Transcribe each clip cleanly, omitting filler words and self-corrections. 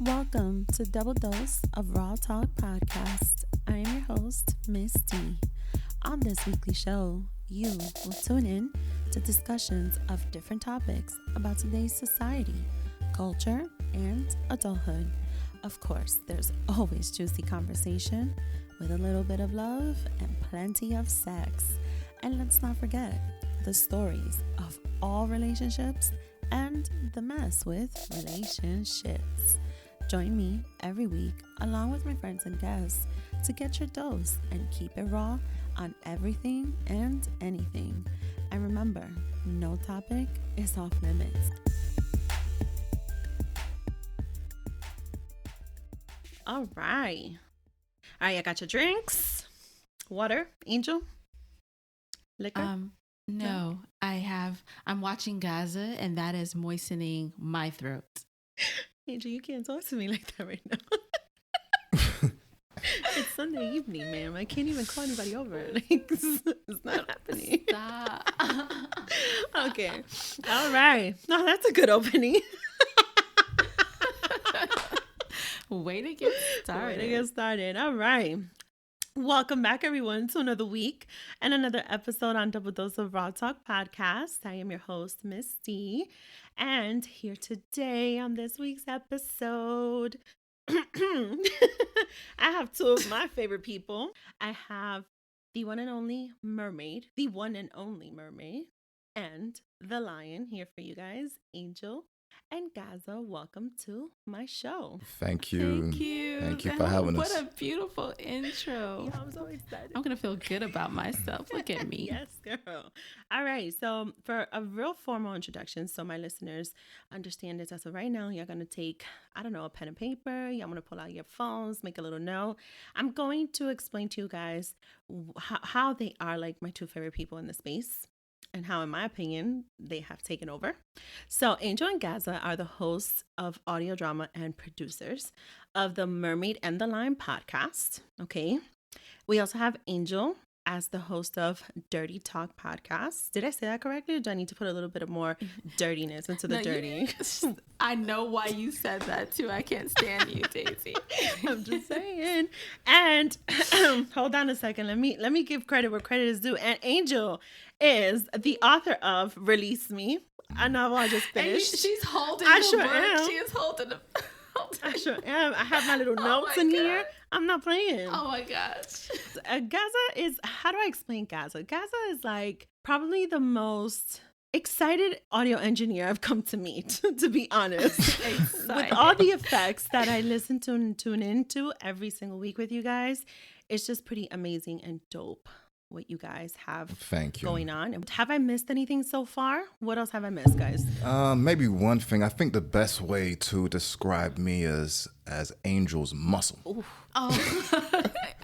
Welcome to Double Dose of Raw Talk Podcast. I am your host, Miss D. On this weekly show, you will tune in to discussions of different topics about today's society, culture, and adulthood. Of course, there's always juicy conversation with a little bit of love and plenty of sex. And let's not forget the stories of all relationships and the mess with relationships. Join me every week along with my friends and guests to get your dose and keep it raw on everything and anything. And remember, no topic is off limits. All right, I got your drinks. Water, Angel? Liquor? No, I'm watching Gazza, and that is moistening my throat. Angel, you can't talk to me like that right now. It's Sunday evening, ma'am. I can't even call anybody over. Like, it's not happening. Stop. Okay. All right. No, that's a good opening. Way to get started. All right. Welcome back, everyone, to another week and another episode on Double Dose of Raw Talk Podcast. I am your host, Miss D, and here today on this week's episode, I have two of my favorite people. I have the one and only Mermaid, and the Lion here for you guys, Angel and Gazza. Welcome to my show. Thank you. Thank you for having us. What a beautiful intro. Yeah, I'm so excited. I'm going to feel good about myself. Look at me. Yes, girl. All right. So for a real formal introduction, so my listeners understand this as of right now, you're going to take, a pen and paper. You're going to pull out your phones, make a little note. I'm going to explain to you guys how they are like my two favorite people in the space, and how, in my opinion, they have taken over. So Angel and Gazza are the hosts of audio drama and producers of the Mermaid and the Lion podcast. Okay. We also have Angel as the host of Dirty Talk podcast. Did I say that correctly? Or do I need to put a little bit of more dirtiness into the dirty? I know why you said that too. I can't stand you, Daisy. I'm just saying. And hold on a second. Let me give credit where credit is due. And Angel is the author of Release Me, a novel I just finished. She's holding I the sure book. am. She is holding the I sure am. I have my little notes my in God. here. I'm not playing. Oh my gosh. Gazza is, how do I explain Gazza? Gazza is like probably the most excited audio engineer I've come to meet, to be honest. With all the effects that I listen to and tune into every single week with you guys, it's just pretty amazing and dope what you guys have going on. Have I missed anything so far? What else have I missed, guys? Maybe one thing. I think the best way to describe me is as Angel's muscle. Ooh. Oh,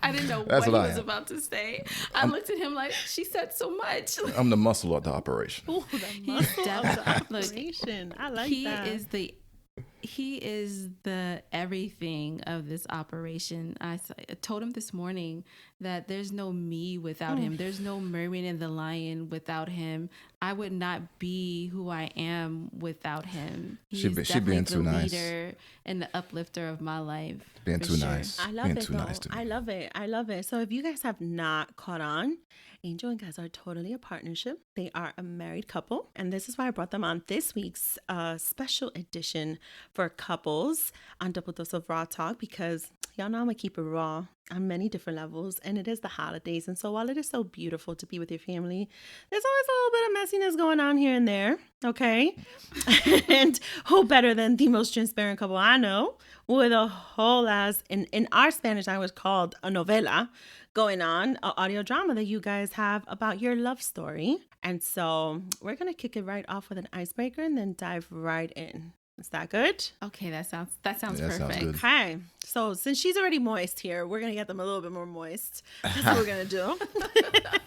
I didn't know what he was about to say. I looked at him like, she said so much. I'm the muscle of the operation. Ooh, the muscle of the operation. I like that. He is the everything of this operation. I told him this morning that there's no me without him. There's no Mermaid and the Lion without him. I would not be who I am without him. He's definitely the leader and the uplifter of my life. Being too nice. I love it, though. I love it. So if you guys have not caught on, Angel and Gaz are totally a partnership. They are a married couple. And this is why I brought them on this week's special edition for couples on Double Dose of Raw Talk, because y'all know I'm going to keep it raw on many different levels. And it is the holidays. And so while it is so beautiful to be with your family, there's always a little bit of messiness going on here and there. Okay. And who better than the most transparent couple I know, with a whole ass, in our Spanish language called a novela going on, an audio drama that you guys have about your love story. And so we're going to kick it right off with an icebreaker and then dive right in. Is that good? Okay, that sounds perfect. Sounds good. Okay. So since she's already moist here, we're going to get them a little bit more moist. That's what we're going to do.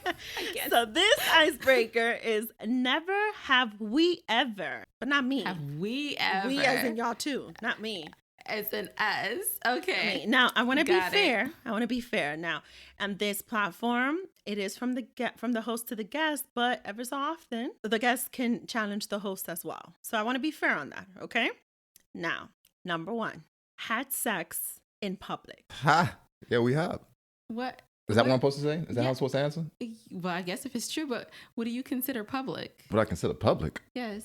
I guess. So this icebreaker is never have we ever, but not me. Have we ever? We as in y'all too, not me. As an us. Okay. Now, I want to be Got fair. I want to be fair. Now, on this platform, it is from the host to the guest, but ever so often, the guest can challenge the host as well. So I want to be fair on that, okay? Now, number one, had sex in public? Ha! Yeah, we have. What? Is that what I'm supposed to say? Is that how I'm supposed to answer? Well, I guess if it's true, but what do you consider public? What I consider public? Yes.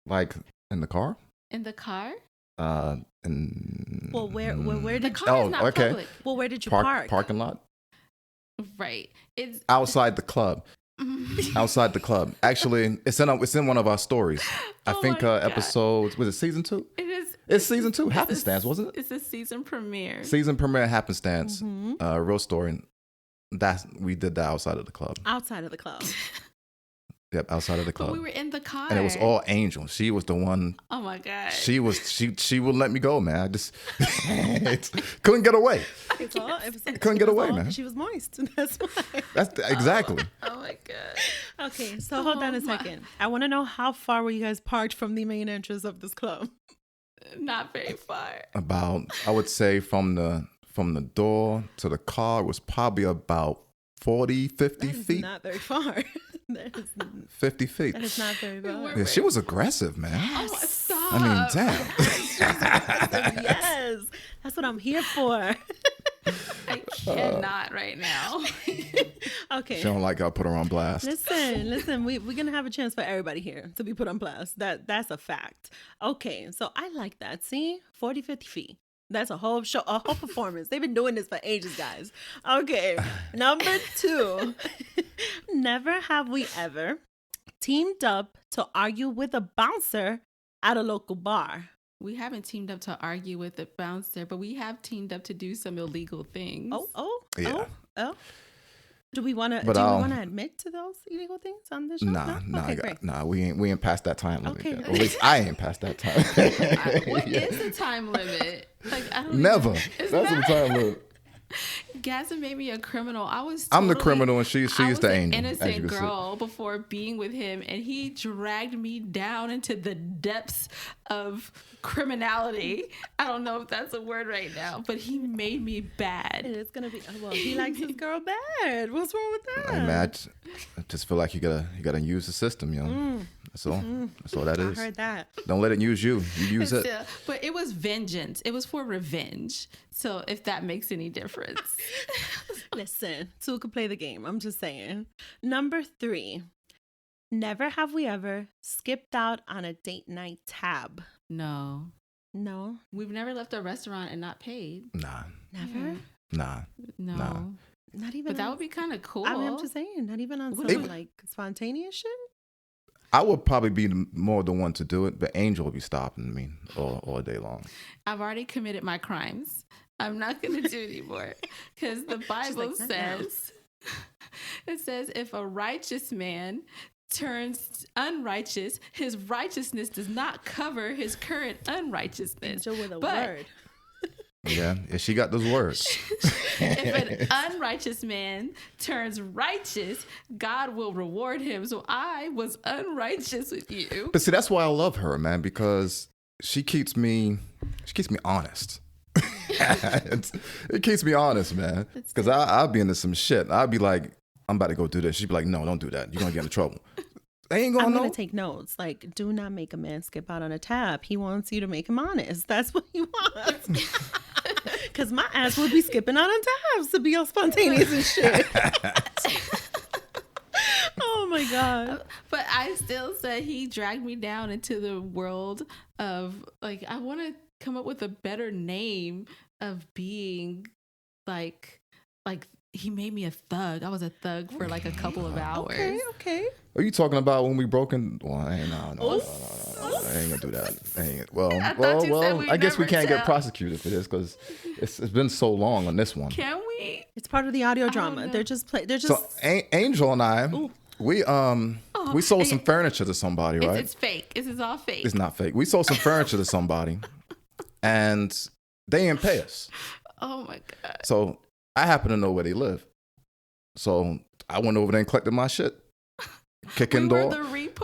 Like in the car? In the car? Well, where The did car is not public. Well, where did you park? Parking lot? Right. It's Outside the club. Outside the club. Actually, it's in one of our stories. I think episode, was it season 2? It is. It's season 2. Happenstance, wasn't it? It's a season premiere. Season premiere Happenstance. Real story. We did that outside of the club. Outside of the club. Yep, outside of the club. But we were in the car. And it was all Angel. She was the one. Oh my God. She wouldn't let me go, man. I just couldn't get away. Couldn't get away, man. She was moist. That's why. Exactly. Oh my God. Okay, so hold on a second. I want to know, how far were you guys parked from the main entrance of this club? Not very far. About, I would say from the door to the car was probably about 40, 50 feet. Not very far. 50 feet. That is not very far. Yeah, she was aggressive, man. Oh, stop. I mean, damn. Yes, that's what I'm here for. I cannot right now. Okay. She don't like I put her on blast. Listen. We're gonna have a chance for everybody here to be put on blast. That's a fact. Okay, so I like that. See, 40, 50 feet. That's a whole show, a whole performance. They've been doing this for ages, guys. Okay, number 2. Never have we ever teamed up to argue with a bouncer at a local bar. We haven't teamed up to argue with the bouncer, but we have teamed up to do some illegal things. Yeah. Do we want to admit to those illegal things on this show? Nah, we ain't past that time limit Okay. yet. Or at least I ain't past that time. What is the time limit? Like, I don't Never. Even, That's the time limit. Gazza made me a criminal. I'm the criminal and she's the angel. Innocent girl before being with him, and he dragged me down into the depths of criminality. I don't know if that's a word right now, but he made me bad. It is gonna be. Well, he likes his girl bad. What's wrong with that? Hey, man, I just feel like you gotta use the system, you know. That's all. That's all that is. I heard that. Don't let it use you. You use it. But it was vengeance. It was for revenge. So if that makes any difference. Listen, 2 could play the game. I'm just saying. Number 3. Never have we ever skipped out on a date night tab. No. We've never left a restaurant and not paid. Nah. Never? Nah. No. Nah. Not even. But that would be kind of cool. I mean, I'm just saying, not even on some like spontaneous shit. I would probably be more the one to do it, but Angel would be stopping me all day long. I've already committed my crimes. I'm not going to do it anymore because the Bible says, it says, if a righteous man turns unrighteous, his righteousness does not cover his current unrighteousness. Angel with a word. Yeah, she got those words. If an unrighteous man turns righteous, God will reward him. So I was unrighteous with you. But see, that's why I love her, man, because she keeps me honest. It keeps me honest, man. Because I'll be into some shit. I'll be like, I'm about to go do this. She'd be like, no, don't do that. You're going to get in trouble. I'm going to take notes. Like, do not make a man skip out on a tab. He wants you to make him honest. That's what he wants. Because my ass will be skipping out on tabs to be all spontaneous and shit. Oh my God. But I still said he dragged me down into the world of, like, I want to come up with a better name of being like he made me a thug. I was a thug for like a couple of hours. Okay. Are you talking about when we broke in? Well, I ain't gonna do that. Well, I guess we can't get prosecuted for this because it's been so long on this one. Can we? It's part of the audio drama. They're just. So Angel and I, we sold some furniture to somebody, right? It's fake. This is all fake. It's not fake. We sold some furniture to somebody, and they didn't pay us. Oh my God. So I happen to know where they live. So I went over there and collected my shit. Kicking door,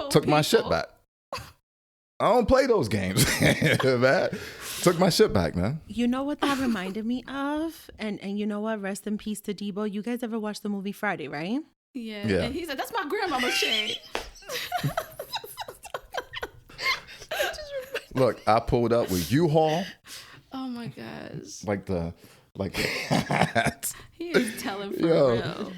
took my shit back. I don't play those games, man. Took my shit back, man. You know what that reminded me of? And you know what? Rest in peace to Debo. You guys ever watched the movie Friday, right? Yeah. And he said, that's my grandmama's chain. Look, I pulled up with U-Haul. Oh my gosh. Like He is telling for Yo. real.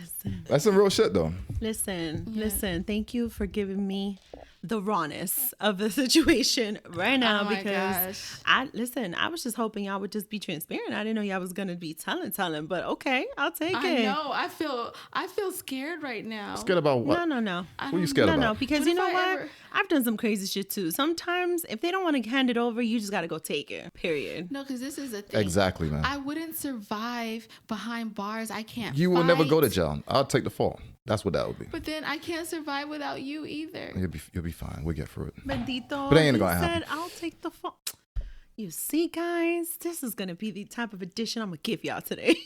That's some real shit though. Listen. Thank you for giving me the rawness of the situation right now Oh my because gosh. I was just hoping y'all would just be transparent. I didn't know y'all was gonna be telling, but okay, I'll take I it. know. I feel scared right now. Scared about what? No. What are you scared about? No, because What you if know I what? ever- I've done some crazy shit too. Sometimes if they don't want to hand it over, you just gotta go take it. Period. No, because this is the thing. Exactly, man. I wouldn't survive behind bars. I can't. You will never go to fight. jail. I'll take the fall. That's what that would be. But then I can't survive without you either. You'll be fine. We'll get through it. Bendito. But it ain't he gonna said, happen. I'll take the phone. You see, guys, this is gonna be the type of edition I'm gonna give y'all today.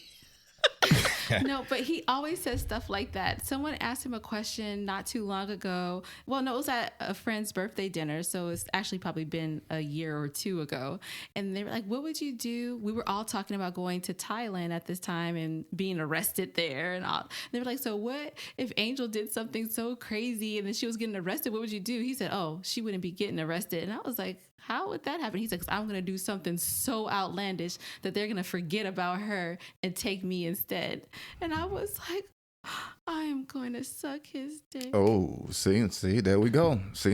No, but he always says stuff like that. Someone asked him a question not too long ago. Well, no, it was at a friend's birthday dinner. So it's actually probably been a year or two ago. And they were like, what would you do? We were all talking about going to Thailand at this time and being arrested there and all. They were like, so what if Angel did something so crazy and then she was getting arrested? What would you do? He said, oh, she wouldn't be getting arrested. And I was like, how would that happen? He's like, I'm going to do something so outlandish that they're going to forget about her and take me instead. And I was like, I am going to suck his dick. Oh, see, there we go. See,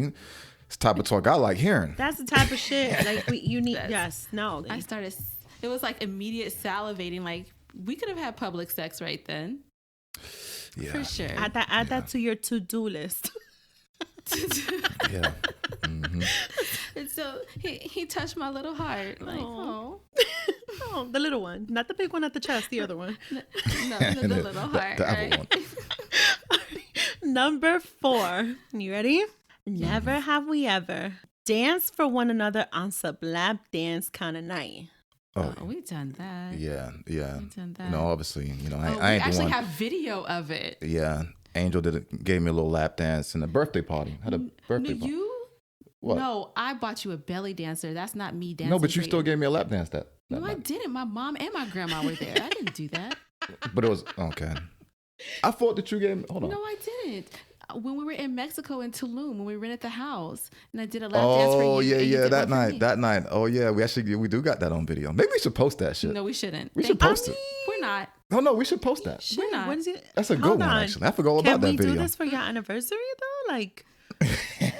it's the type of talk I like hearing. That's the type of shit like you need. That's- No. I started, it was like immediate salivating. Like we could have had public sex right then. Yeah. For sure. Add that to your to-do list. Yeah. Mm-hmm. And so he touched my little heart. Like, oh. Oh, the little one, not the big one at the chest. The other one. No, the little heart. The other right? one. Number 4. You ready? Never have we ever danced for one another on some lap dance kind of night. Oh, Oh, we've done that. yeah. We've done that. You know, obviously, Oh, I we ain't the actually one. have video of it. Yeah. Angel gave me a little lap dance in a birthday party. Had a birthday No, party. you? What? No, I bought you a belly dancer. That's not me dancing. No, but you for still gave me a lap dance that No, I night. didn't. My mom and my grandma were there. I didn't do that. But it was okay. I thought that you gave me. Hold on. No, I didn't. When we were in Mexico in Tulum, when we rented the house, and I did a lap dance for you. Oh and you yeah, did that one for night, me. that night. Oh yeah, we do got that on video. Maybe we should post that shit. No, we shouldn't. We should post it. We're not. Oh no, we should post that. We're not. What is it? That's a good Hold one on. actually. I forgot all Can about that we video. do this for your anniversary though? Like,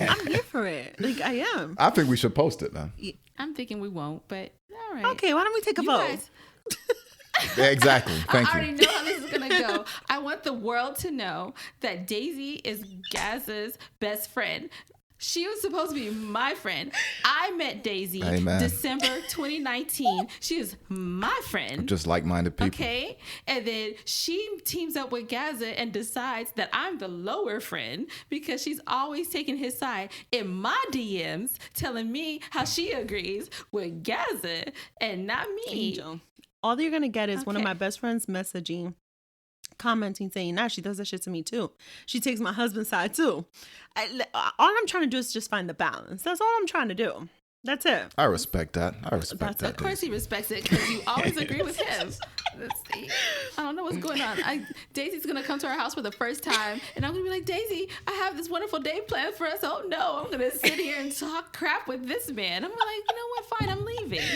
I'm here for it. Like, I am. I think we should post it, man. I'm thinking we won't, but all right. Okay, why don't we take a You vote? guys, Yeah, exactly. I Thank already you. know how this is gonna go. I want the world to know that Daisy is Gazza's best friend. She was supposed to be my friend. I met Daisy Amen. December 2019. She is my friend. Just like-minded people. Okay. And then she teams up with Gazza and decides that I'm the lower friend because she's always taking his side in my DMs, telling me how she agrees with Gazza and not me. Angel. All you're gonna get is one of Okay. my best friends commenting, saying, "Nah, she does that shit to me too. She takes my husband's side too." All I'm trying to do is just find the balance. That's all I'm trying to do. That's it. I respect that. I respect That's that. Of course he respects it because you always agree with him. Let's see. I don't know what's going on. Daisy's going to come to our house for the first time, and I'm going to be like, Daisy, I have this wonderful day planned for us. Oh, no, I'm going to sit here and talk crap with this man. I'm like, you know what? Fine, I'm leaving.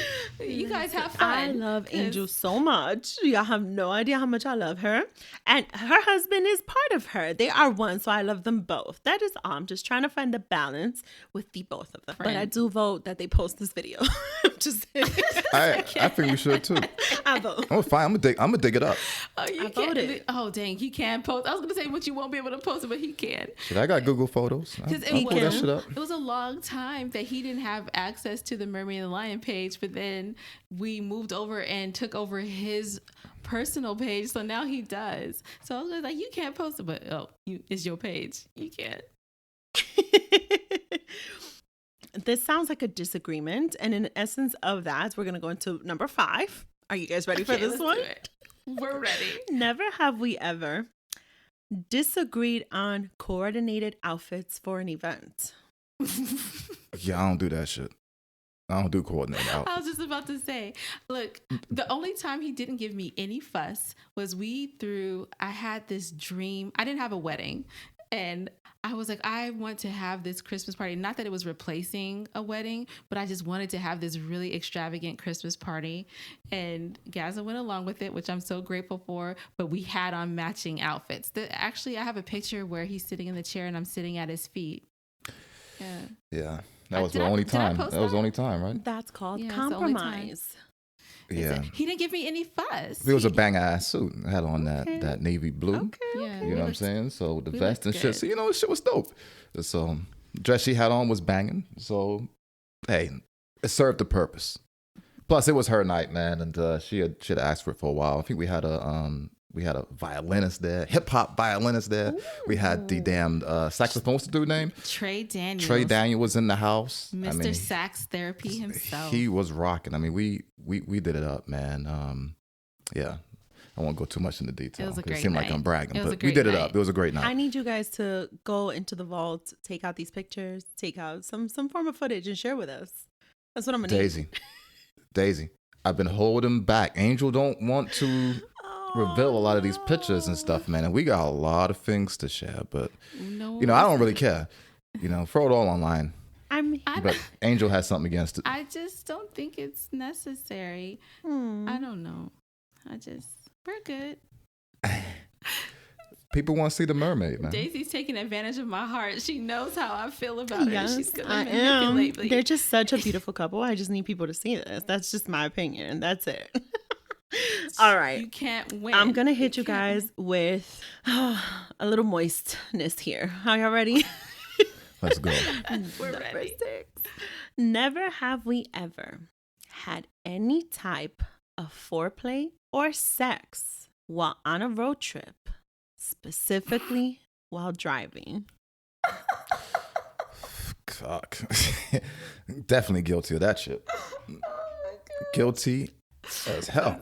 You guys have fun. I love 'Cause- Angel so much. Y'all have no idea how much I love her. And her husband is part of her. They are one, so I love them both. That is all. I'm just trying to find the balance with the both of them. But I do vote that they post this video. I'm just I think we should too. I vote. Oh, fine. I'm gonna dig it up. Oh, you I can't. voted. Oh, dang. He can post. I was going to say, but you won't be able to post it, but he can. Shit, I got Google Photos. Because I'll pull that shit up. it was a long time that he didn't have access to the Mermaid and the Lion page, but then we moved over and took over his personal page, so now he does. So I was like, you can't post it, but it's your page. You can't. This sounds like a disagreement. And in essence of that, we're going to go into number 5. Are you guys ready for Okay, this let's one? do it. We're ready. Never have we ever disagreed on coordinated outfits for an event. Yeah, I don't do that shit. I don't do coordinated I outfits. was just about to say, look, the only time he didn't give me any fuss was I had this dream. I didn't have a wedding. And I was like, I want to have this Christmas party. Not that it was replacing a wedding, but I just wanted to have this really extravagant Christmas party. And Gazza went along with it, which I'm so grateful for. But we had on matching outfits. Actually, I have a picture where he's sitting in the chair and I'm sitting at his feet. Yeah. That was the only time. That was the only time, right? That's called compromise. Yeah. He didn't give me any fuss. It was a bang ass suit. I had on that navy blue. Okay. Yeah. You know what I'm saying? So the vest and shit. good. So, the shit was dope. So dress she had on was banging. So, hey, it served the purpose. Plus, it was her night, man. And she had asked for it for a while. I think we had a violinist there, hip hop violinist there. Ooh. We had the damn saxophone. What's the dude's name? Trey Daniels. Trey Daniel was in the house. Mr. Sax Therapy himself. He was rocking. I mean, we did it up, man. Yeah. I won't go too much into detail. It was a great It seemed night. like I'm bragging, but we did it up. It was a great night. I need you guys to go into the vault, take out these pictures, take out some form of footage and share with us. That's what I'm going to need. Daisy, I've been holding back. Angel don't want to reveal a lot of these pictures and stuff, man. And we got a lot of things to share, but I don't really care. Throw it all online. But Angel has something against it. I just don't think it's necessary. I don't know. We're good. People want to see the mermaid, man. Daisy's taking advantage of my heart. She knows how I feel about yes, her. She's gonna I manipulate am. me. They're just such a beautiful couple. I just need people to see this. That's just my opinion. That's it. All right. You can't win. I'm going to hit you guys with a little moistness here. Are y'all ready? Let's go. We're Number ready. 6. Never have we ever had any type of foreplay or sex while on a road trip, specifically while driving. Fuck. Definitely guilty of that shit. Guilty as hell.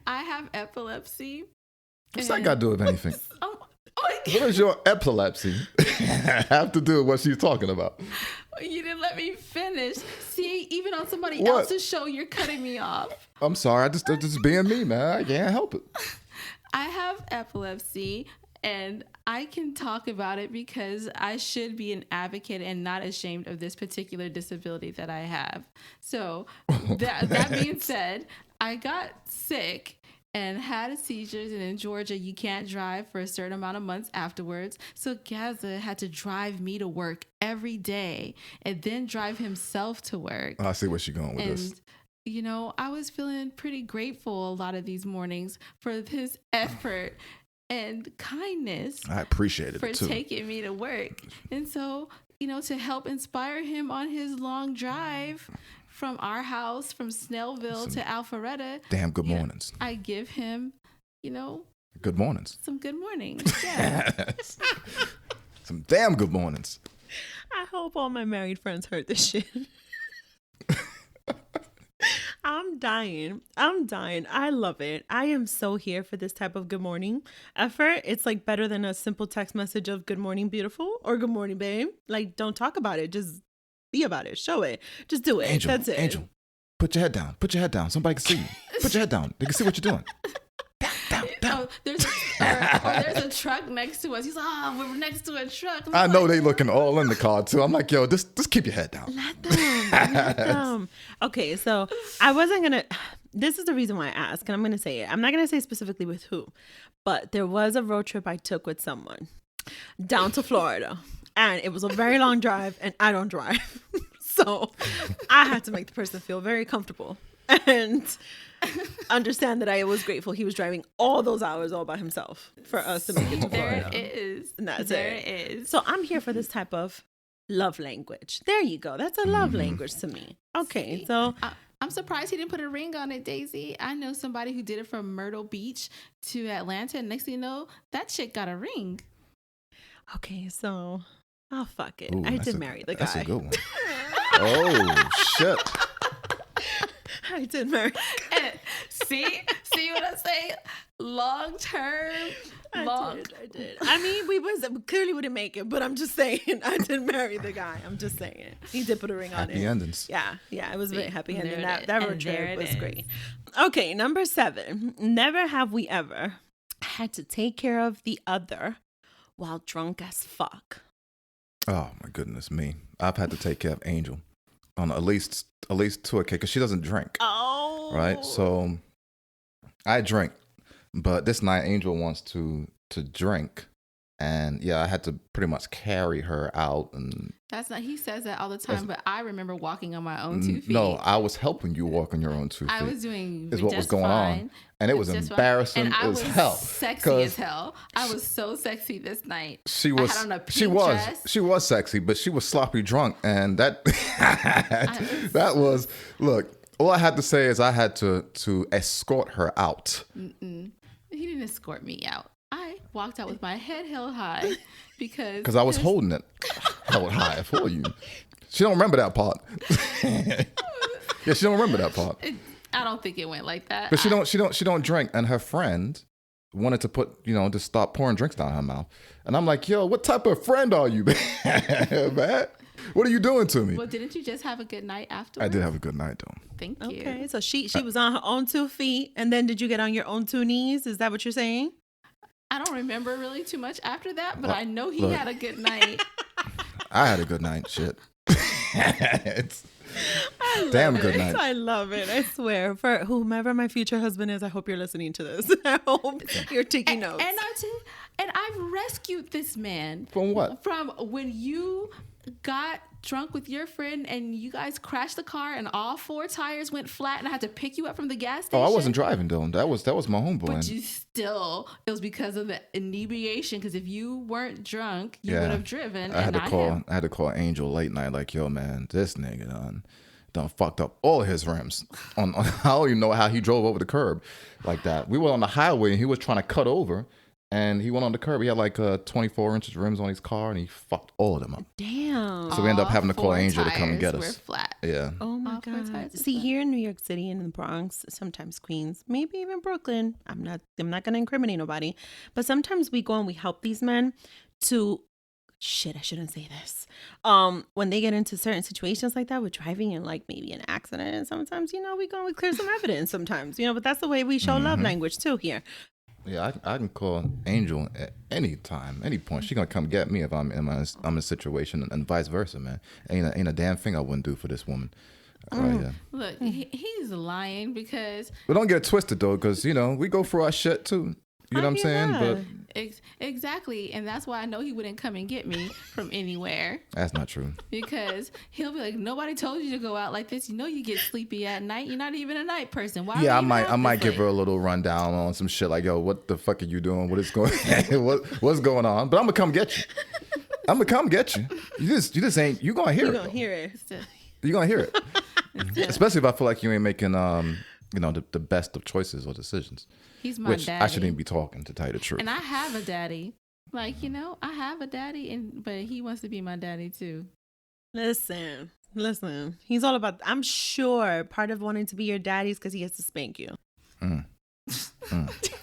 I have epilepsy. What's that got to do with anything? Oh my God. What does your epilepsy have to do with what she's talking about? You didn't let me finish. See, even on somebody What? else's show, you're cutting me off. I'm sorry. I'm just being me, man. I can't help it. I have epilepsy, and I can talk about it because I should be an advocate and not ashamed of this particular disability that I have. So that being said, I got sick and had seizures, and in Georgia, you can't drive for a certain amount of months afterwards. So Gazza had to drive me to work every day and then drive himself to work. I see where she's going with this. I was feeling pretty grateful a lot of these mornings for his effort and kindness. I appreciate it for too. taking me to work. And so, to help inspire him on his long drive from our house, from Snellville to Alpharetta. Damn good mornings. I give him, good mornings. some good mornings. Yeah. Some damn good mornings. I hope all my married friends heard this shit. I'm dying. I love it. I am so here for this type of good morning effort. It's like better than a simple text message of good morning, beautiful, or good morning, babe. Like, don't talk about it. Just be about it. Show it. Just do it. Angel, That's it. Angel, put your head down. Put your head down. Somebody can see you. Put your head down. They can see what you're doing. Down. There's a truck next to us. He's like, we're next to a truck. I know they looking all in the car too. I'm like, yo, just keep your head down. Let them. Okay, so I wasn't going to, this is the reason why I asked, and I'm going to say it. I'm not going to say specifically with who, but there was a road trip I took with someone down to Florida, and it was a very long drive, and I don't drive. So I had to make the person feel very comfortable and understand that I was grateful he was driving all those hours all by himself for us to make it to Florida. There it is. And that's there it. it is. So I'm here for this type of love language. There you go. That's a love language to me. Okay, so I'm surprised he didn't put a ring on it, Daisy. I know somebody who did it from Myrtle Beach to Atlanta, and next thing you know, that chick got a ring. okay, so fuck it. Ooh, I did marry the guy. That's a good one. Oh shit. I did marry. See what I'm saying? Long term. I did. I mean, we clearly wouldn't make it, but I'm just saying, I did marry the guy. I'm just saying, he did put a ring on it. Happy endings. Yeah, it was a very happy there ending. it That is. road And there trip it was is. great. Okay, number 7. Never have we ever had to take care of the other while drunk as fuck? Oh my goodness me! I've had to take care of Angel on at least to a case because she doesn't drink. Oh, Right. So I drink, but this night Angel wants to drink, and yeah, I had to pretty much carry her out. And That's not. He says that all the time, but I remember walking on my own 2 feet. no, I was helping you walk on your own 2 feet. I was doing is what just was going fine. on, and it was embarrassing and I as was hell. Sexy as hell. I was so sexy this night. She was. I had on a pink dress. She was sexy, but she was sloppy drunk, and that that was. Look, all I had to say is I had to escort her out. He didn't escort me out. I walked out with my head held high because I was holding it held high for you. She don't remember that part. Yeah, she don't remember that part. I don't think it went like that. But she don't drink, and her friend wanted to to stop pouring drinks down her mouth, and I'm like, yo, what type of friend are you, man? What are you doing to me? Well, didn't you just have a good night afterwards? I did have a good night though. Thank you. Okay, so she was on her own 2 feet, and then did you get on your own 2 knees? Is that what you're saying? I don't remember really too much after that, but I know he had a good night. I had a good night. Shit. It's damn good night. I love it. I swear. For whomever my future husband is, I hope you're listening to this. I hope you're taking notes. And I've rescued this man. From what? From when you got drunk with your friend and you guys crashed the car and all 4 tires went flat and I had to pick you up from the gas station. Oh, I wasn't driving though. That was my homeboy. But you still, it was because of the inebriation. Because if you weren't drunk, you would have driven. I had to call Angel late night. Like, yo, man, this nigga done fucked up all his rims. On I don't even know how he drove over the curb like that. We were on the highway and he was trying to cut over. And he went on the curb. He had like 24 inches rims on his car, and he fucked all of them up. Damn. So we ended up having to call Angel to come and get us. Were flat. Yeah. Oh my God. See, here in New York City and in the Bronx, sometimes Queens, maybe even Brooklyn. I'm not going to incriminate nobody, but sometimes we go and we help these men to. Shit, I shouldn't say this. When they get into certain situations like that with driving and like maybe an accident, and sometimes we go and we clear some evidence. Sometimes but that's the way we show love language too here. Yeah, I can call Angel at any time, any point. She gonna come get me if I'm in a situation, and vice versa, man. Ain't a damn thing I wouldn't do for this woman. Right, yeah. Look, he's lying because. But don't get it twisted though, because we go for our shit too. You know what I'm saying? But exactly, and that's why I know he wouldn't come and get me from anywhere. That's not true. Because he'll be like, nobody told you to go out like this. You get sleepy at night. You're not even a night person. Why? Yeah, I might give her a little rundown on some shit like, yo, what the fuck are you doing? What is going? what's going on? But I'm gonna come get you. I'm gonna come get you. You just ain't. You gonna hear it. You gonna hear it. You gonna hear it. Especially if I feel like you ain't making the best of choices or decisions. He's my which daddy. I shouldn't even be talking, to tell you the truth. And I have a daddy. Like, I have a daddy, but he wants to be my daddy too. Listen. He's all about, I'm sure part of wanting to be your daddy is because he has to spank you.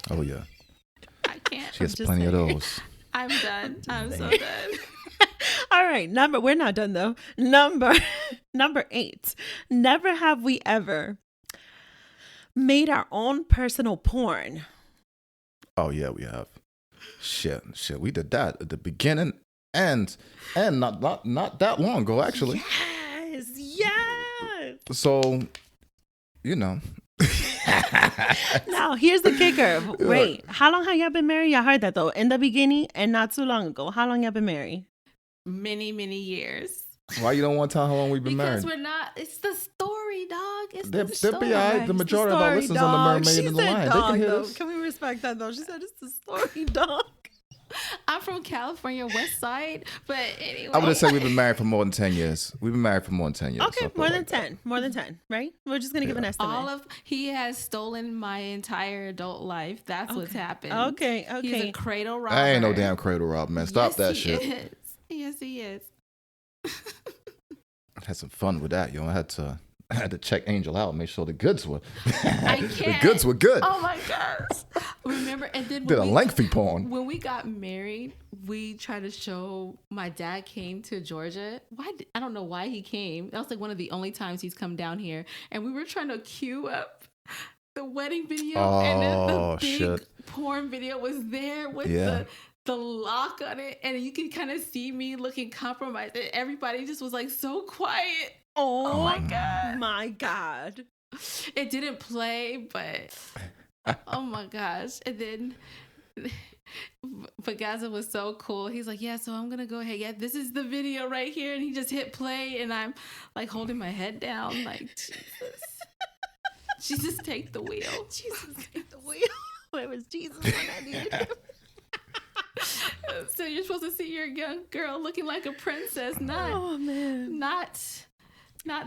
Oh, yeah. I can't. She has plenty of those. I'm done. I'm so done. All right. We're not done though. Number 8. Never have we ever made our own personal porn. Oh yeah, we have. Shit. We did that at the beginning and not that long ago, actually. Yes. So, Now here's the kicker. Wait, how long have y'all been married? Y'all heard that though. In the beginning and not too long ago. How long y'all been married? Many, many years. Why you don't want to tell how long we've been married? Because we're not. It's the story, dog. It's the story. The majority of our listeners on the Mermaid and the Lion. They can hear this. Can we respect that though? She said it's the story, dog. I'm from California, West Side, but anyway. I would have said we've been married for more than 10 years. We've been married for more than 10 years. Okay, more than 10. More than 10, right? We're just going to give an estimate. He has stolen my entire adult life. That's what's happened. Okay. He's a cradle robber. I ain't no damn cradle robber, man. Stop that shit. Yes, he is. I had some fun with that, yo. I had to check Angel out, make sure the goods were the goods were good. Oh my gosh. Remember, and then did a lengthy porn. When we got married, we tried to show my dad came to Georgia. I don't know why he came. That was like one of the only times he's come down here. And we were trying to queue up the wedding video, and then the big porn video was there with the lock on it, and you can kind of see me looking compromised. And everybody just was like so quiet. Oh my God. My God. It didn't play, but oh my gosh. And then, but Gazza was so cool. He's like, yeah, so I'm going to go ahead. Yeah, this is the video right here. And he just hit play, and I'm like holding my head down like, Jesus. Jesus, take the wheel. Jesus, take the wheel. Where was Jesus when I needed him? So you're supposed to see your young girl looking like a princess, not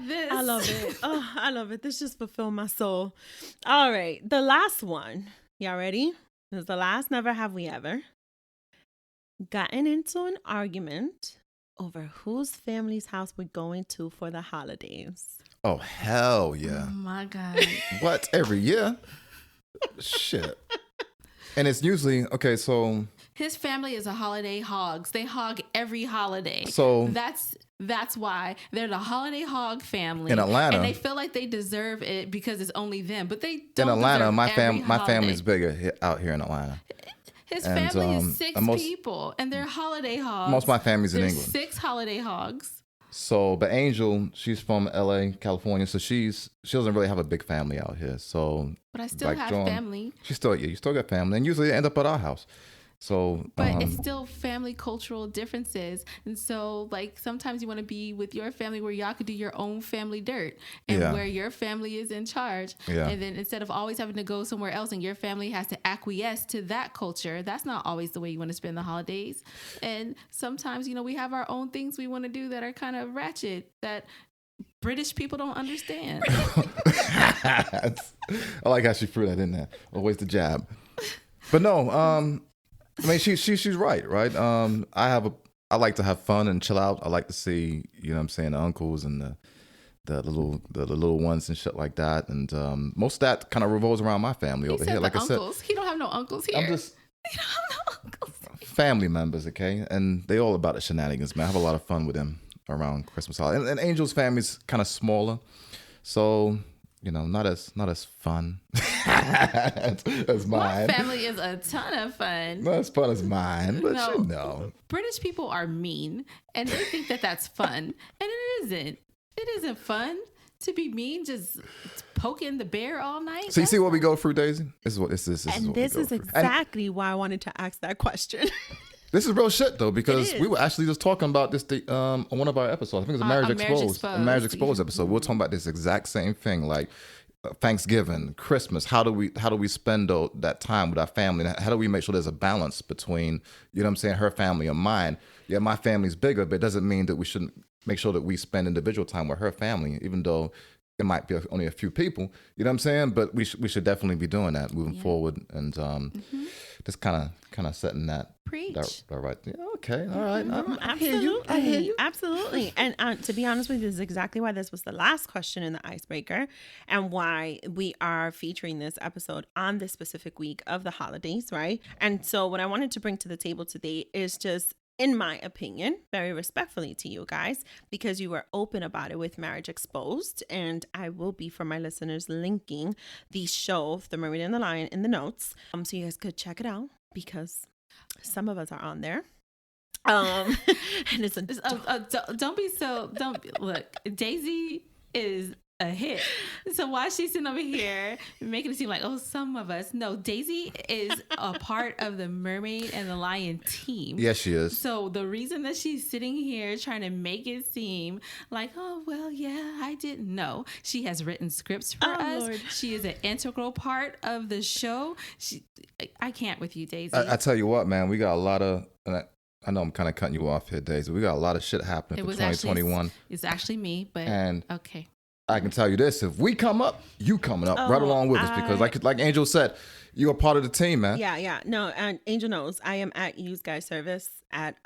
this. I love it. Oh, I love it. This just fulfilled my soul. All right, the last one. Y'all ready? This is the last. Never have we ever gotten into an argument over whose family's house we're going to for the holidays. Oh, hell yeah. Oh my God. What? Every year? Shit. And it's usually, okay, so. His family is a holiday hogs. They hog every holiday. So. That's why they're the holiday hog family. In Atlanta. And they feel like they deserve it because it's only them. But they don't. In Atlanta, my holiday. family's bigger out here in Atlanta. His family is six people, and they're holiday hogs. Most of my family's in England. 6 holiday hogs. So, but Angel, she's from LA, California, so she doesn't really have a big family out here. So, but I still have family. You still got family, and usually they end up at our house. So, but it's still family cultural differences, and so like sometimes you want to be with your family where y'all could do your own family dirt, and where your family is in charge. Yeah. And then instead of always having to go somewhere else, and your family has to acquiesce to that culture, that's not always the way you want to spend the holidays. And sometimes we have our own things we want to do that are kind of ratchet that British people don't understand. I like how she threw that in there. Always the jab. But no, I mean, she's right? I like to have fun and chill out. I like to see, the uncles and the little ones and shit like that. And most of that kind of revolves around my family over here. Like uncles. I said, he don't have no uncles here. He don't have no uncles. Family members, okay? And they all about the shenanigans, man. I have a lot of fun with them around Christmas holiday. And Angel's family's kind of smaller, so not as fun as mine. My family is a ton of fun. Not as fun as mine, but British people are mean, and they think that that's fun, and it isn't. It isn't fun to be mean, just poking the bear all night. So you see what we go through, Daisy? This is exactly why I wanted to ask that question. This is real shit though, because we were actually just talking about this on one of our episodes. I think it was a Marriage Exposed episode. We were talking about this exact same thing, like Thanksgiving, Christmas. How do we spend that time with our family? And how do we make sure there's a balance between, her family and mine? Yeah, my family's bigger, but it doesn't mean that we shouldn't make sure that we spend individual time with her family, even though it might be only a few people. You know what I'm saying? But we should definitely be doing that moving forward, and just kind of setting that. Preach. That right. Yeah, okay. All right. I hear you. Absolutely. And to be honest with you, this is exactly why this was the last question in the icebreaker, and why we are featuring this episode on this specific week of the holidays, right? And so what I wanted to bring to the table today is just, in my opinion, very respectfully to you guys, because you were open about it with Marriage Exposed. And I will be, for my listeners, linking the show, The Mermaid and the Lion, in the notes. So you guys could check it out, because some of us are on there. And it's look, Daisy is a hit. So why is she sitting over here making it seem like, some of us? No, Daisy is a part of the Mermaid and the Lion team. Yes, she is. So the reason that she's sitting here trying to make it seem like, I didn't know. She has written scripts for us. Lord. She is an integral part of the show. I can't with you, Daisy. I tell you what, man, we got a lot of... I know I'm kind of cutting you off here, Daisy. We got a lot of shit happening for 2021. It's actually me, but okay. I can tell you this: if we come up, you coming up right along with us, because like Angel said, you are part of the team, man. Yeah. No, and Angel knows I am at you guys' service at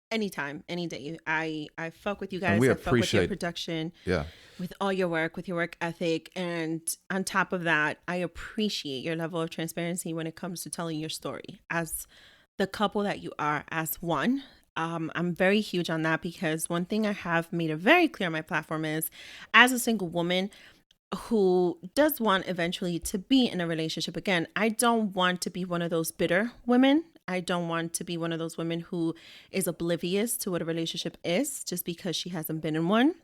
anytime, any day. I fuck with you guys. And we I fuck with your appreciate production. Yeah. With all your work, with your work ethic, and on top of that, I appreciate your level of transparency when it comes to telling your story as the couple that you are, as one. I'm very huge on that, because one thing I have made it very clear on my platform is, as a single woman who does want eventually to be in a relationship again, I don't want to be one of those bitter women. I don't want to be one of those women who is oblivious to what a relationship is just because she hasn't been in one.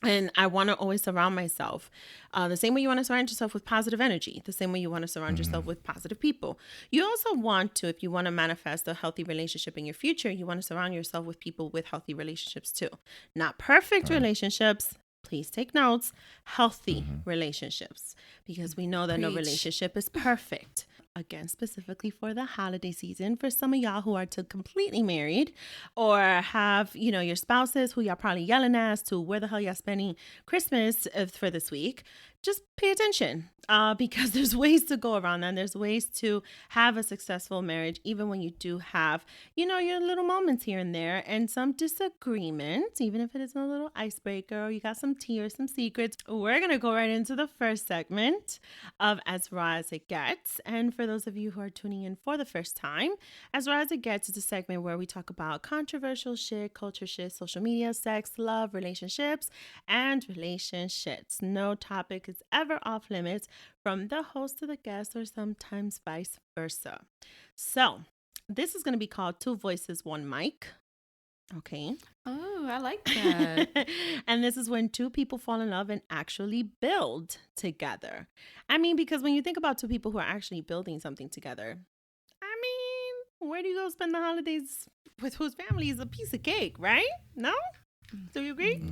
And I want to always surround myself the same way you want to surround yourself with positive energy, the same way you want to surround yourself with positive people. You also want to, if you want to manifest a healthy relationship in your future, you want to surround yourself with people with healthy relationships too. Not perfect relationships. Please take notes. Healthy relationships, because we know that no relationship is perfect. Again, specifically for the holiday season, for some of y'all who are to completely married or have, your spouses who y'all probably yelling as to where the hell y'all spending Christmas for this week, just pay attention because there's ways to go around that. And there's ways to have a successful marriage, even when you do have, your little moments here and there and some disagreements, even if it is a little icebreaker or you got some tea or some secrets. We're going to go right into the first segment of As Raw As It Gets. And for those of you who are tuning in for the first time, As Raw As It Gets is a segment where we talk about controversial shit, culture shit, social media, sex, love, relationships, and relationships. No topic is ever off limits from the host to the guest, or sometimes vice versa. So this is going to be called Two Voices, One Mic. Okay. Oh, I like that. And this is when two people fall in love and actually build together. I mean, because when you think about two people who are actually building something together, I mean, where do you go spend the holidays with whose family is a piece of cake, right? No? Do you agree?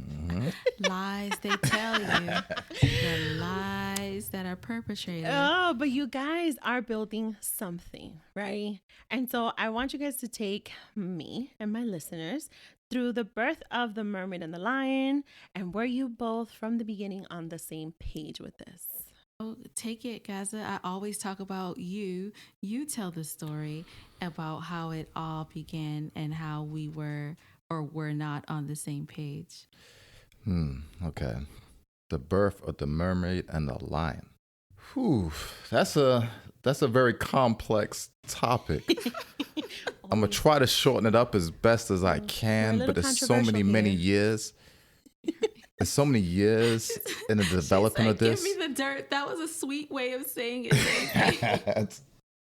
Lies they tell you. The lies that are perpetrated. Oh, but you guys are building something, right? And so I want you guys to take me and my listeners through the birth of the Mermaid and the Lion, and were you both from the beginning on the same page with this? Oh, take it, Gazza. I always talk about you. You tell the story about how it all began and how we were or were not on the same page. Okay. The birth of the Mermaid and the Lion. Whew, that's a very complex topic. I'm gonna try to shorten it up as best as I can, but there's so many years. There's so many years in the development of this. Give me the dirt. That was a sweet way of saying it.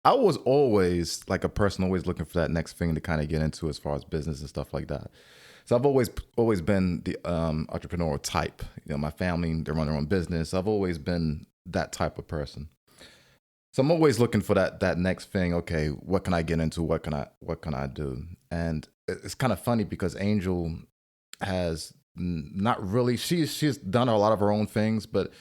I was always like a person always looking for that next thing to kind of get into as far as business and stuff like that. So I've always been the entrepreneurial type. My family, they run their own business. I've always been that type of person. So I'm always looking for that next thing. Okay, what can I get into? What can I do? And it's kind of funny because Angel has not really. She's done a lot of her own things, but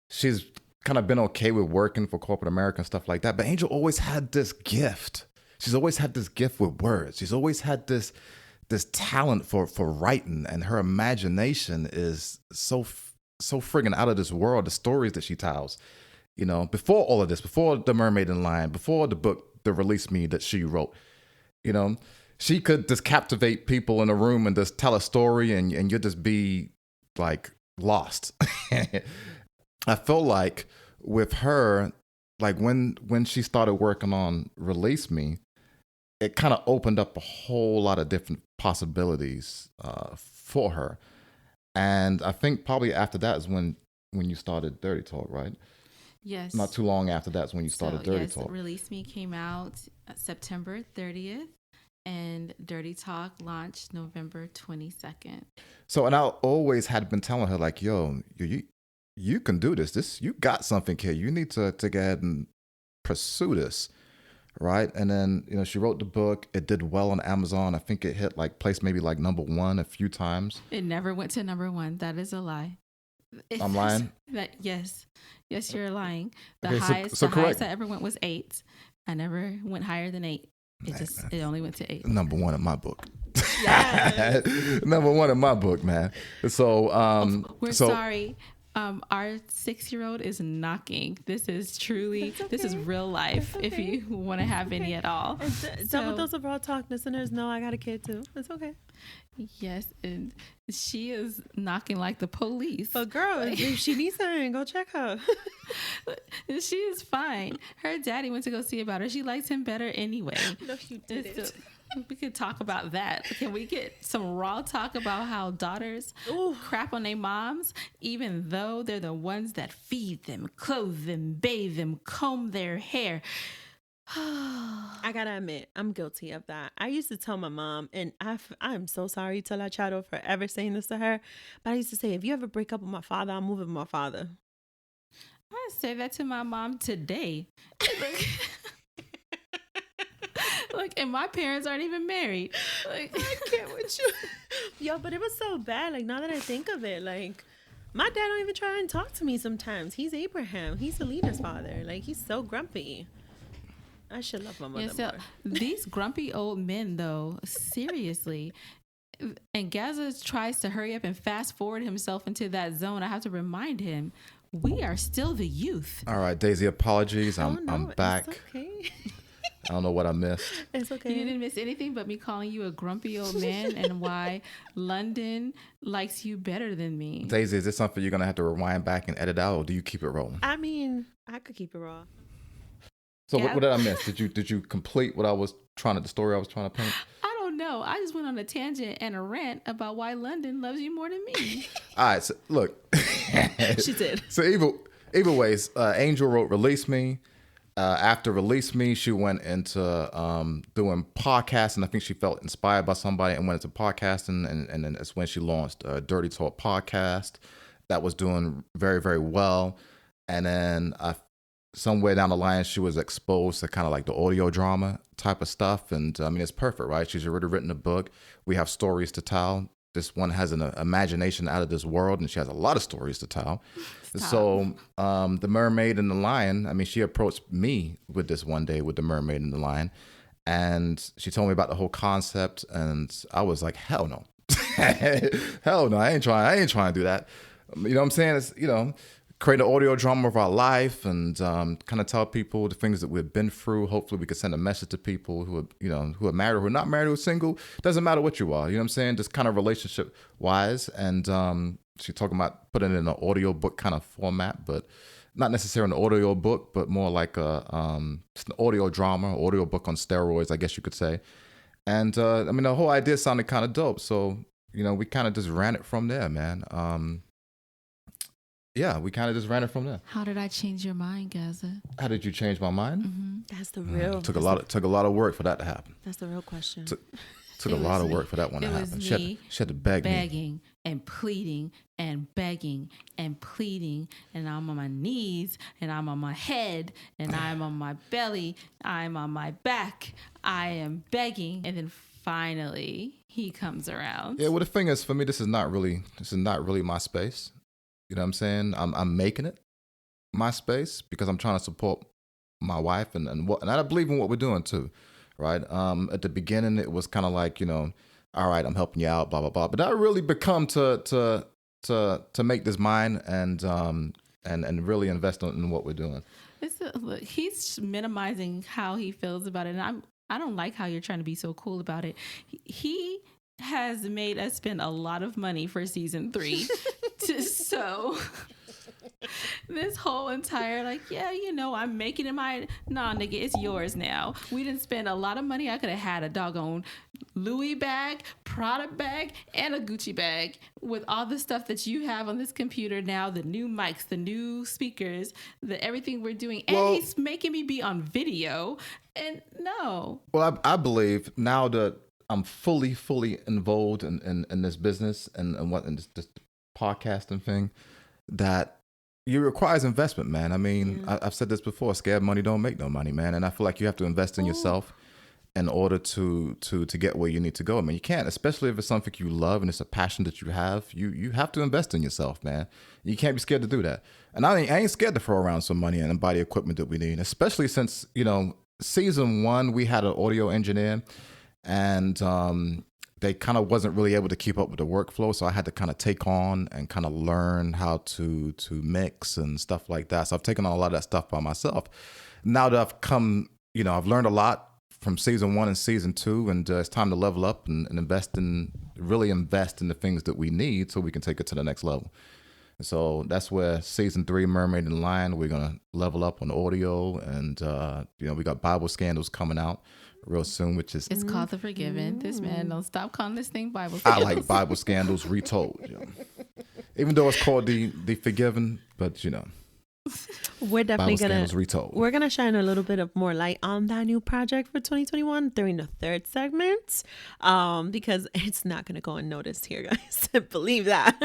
she's kind of been okay with working for corporate America and stuff like that. But Angel always had this gift. She's always had this gift with words. She's always had this talent for writing, and her imagination is so friggin' out of this world. The stories that she tells, before all of this, before The Mermaid and Lion, before the book, The Release Me, that she wrote, she could just captivate people in a room and just tell a story, and you'd just be like lost. I feel like with her, like when she started working on Release Me, it kind of opened up a whole lot of different possibilities for her. And I think probably after that is when you started Dirty Talk, right? Yes. Not too long after that's when you started Dirty Talk. Release Me came out September 30th, and Dirty Talk launched November 22nd. So, and I always had been telling her, like, yo, you can do this. You got something here. You need to go ahead and pursue this, right? And then, she wrote the book. It did well on Amazon. I think it hit placed maybe like #1 a few times. It never went to #1. That is a lie. I'm lying? Yes, you're lying. The Okay, highest so correct. I ever went was 8. I never went higher than 8. It only went to 8. #1 in my book. Yes. #1 in my book, man. So we're sorry. Our 6-year-old is knocking. This is real life. Okay. If you want to have any at all. Double dose of raw talk listeners know I got a kid too. It's okay. Yes, and she is knocking like the police. But girl, if she needs something, go check her. She is fine. Her daddy went to go see about her. She likes him better anyway. No, you didn't. We could talk about that. Can we get some raw talk about how daughters crap on their moms, even though they're the ones that feed them, clothe them, bathe them, comb their hair? I gotta admit, I'm guilty of that. I used to tell my mom, and I'm so sorry to La Chato for ever saying this to her, but I used to say, if you ever break up with my father, I'm moving with my father. I say that to my mom today. Look, and my parents aren't even married. Like, I can't with you. Yo, but it was so bad. Like, now that I think of it, like, my dad don't even try and talk to me sometimes. He's Abraham. He's Selena's father. Like, he's so grumpy. I should love my mother more. These grumpy old men, though, seriously. And Gazza tries to hurry up and fast forward himself into that zone. I have to remind him, we are still the youth. All right, Daisy, apologies. Oh, no, I'm back. It's okay. I don't know what I missed. It's okay. You didn't miss anything but me calling you a grumpy old man and why London likes you better than me. Daisy, is this something you're going to have to rewind back and edit out, or do you keep it rolling? I mean, I could keep it raw. So what did I miss? Did you complete what I was the story I was trying to paint? I don't know. I just went on a tangent and a rant about why London loves you more than me. All right, so look. She did. So either ways, Angel wrote Release Me. After Release Me, she went into doing podcasting. I think she felt inspired by somebody and went into podcasting. And then that's when she launched Dirty Talk Podcast. That was doing very, very well. And then somewhere down the line, she was exposed to kind of like the audio drama type of stuff. And I mean, it's perfect, right? She's already written a book. We have stories to tell. This one has an imagination out of this world, and she has a lot of stories to tell. Stop. So the Mermaid and the Lion, I mean, she approached me with this one day with the Mermaid and the Lion, and she told me about the whole concept, and I was like, hell no. Hell no, I ain't trying to do that. You know what I'm saying? It's, create an audio drama of our life and kind of tell people the things that we've been through. Hopefully we can send a message to people who are married or who are not married, who are single. Doesn't matter what you are, you know what I'm saying? Just kind of relationship wise. And she's talking about putting it in an audio book kind of format, but not necessarily an audio book, but more like just an audio drama, audio book on steroids, I guess you could say. And I mean, the whole idea sounded kind of dope. So, we kind of just ran it from there, man. Yeah, we kind of just ran it from there. How did I change your mind, Gazza? How did you change my mind? Mm-hmm. That's the real. Took a lot of work for that to happen. That's the real question. Took a lot of work for that one to happen. She had to begging and pleading and begging and pleading, and I'm on my knees, and I'm on my head, and I'm on my belly, I'm on my back, I am begging, and then finally he comes around. Yeah, well, the thing is, for me, this is not really my space. You know what I'm saying? I'm making it my space because I'm trying to support my wife and I believe in what we're doing too, right? At the beginning, it was kind of like, all right, I'm helping you out, blah blah blah. But I really become to make this mine and really invest in what we're doing. Look, he's minimizing how he feels about it, and I don't like how you're trying to be so cool about it. He has made us spend a lot of money for season 3. So this whole entire I'm making it mine. Nah, nigga, it's yours now. We didn't spend a lot of money. I could have had a doggone Louis bag, Prada bag, and a Gucci bag with all the stuff that you have on this computer now, the new mics, the new speakers, everything we're doing. And he's making me be on video. And no. Well, I believe now that I'm fully involved in this business and what in this podcasting thing, that it requires investment, man. I mean, I've said this before, scared money don't make no money, man. And I feel like you have to invest in yourself in order to get where you need to go. I mean, you can't, especially if it's something you love and it's a passion that you have, you have to invest in yourself, man. You can't be scared to do that. And I ain't scared to throw around some money and buy the equipment that we need, especially since, season 1, we had an audio engineer and they kind of wasn't really able to keep up with the workflow. So I had to kind of take on and kind of learn how to mix and stuff like that. So I've taken on a lot of that stuff by myself. Now that I've come, I've learned a lot from season 1 and season 2, and it's time to level up and really invest in the things that we need so we can take it to the next level. So that's where season 3, Mermaid and Lion, we're going to level up on audio. And, we got Bible Scandals coming out real soon, which is... It's called The Forgiven. This man don't stop calling this thing Bible Scandals. I like Bible Scandals retold. Even though it's called the Forgiven, but We're definitely We're gonna shine a little bit of more light on that new project for 2021 during the third segment, because it's not gonna go unnoticed here, guys. Believe that.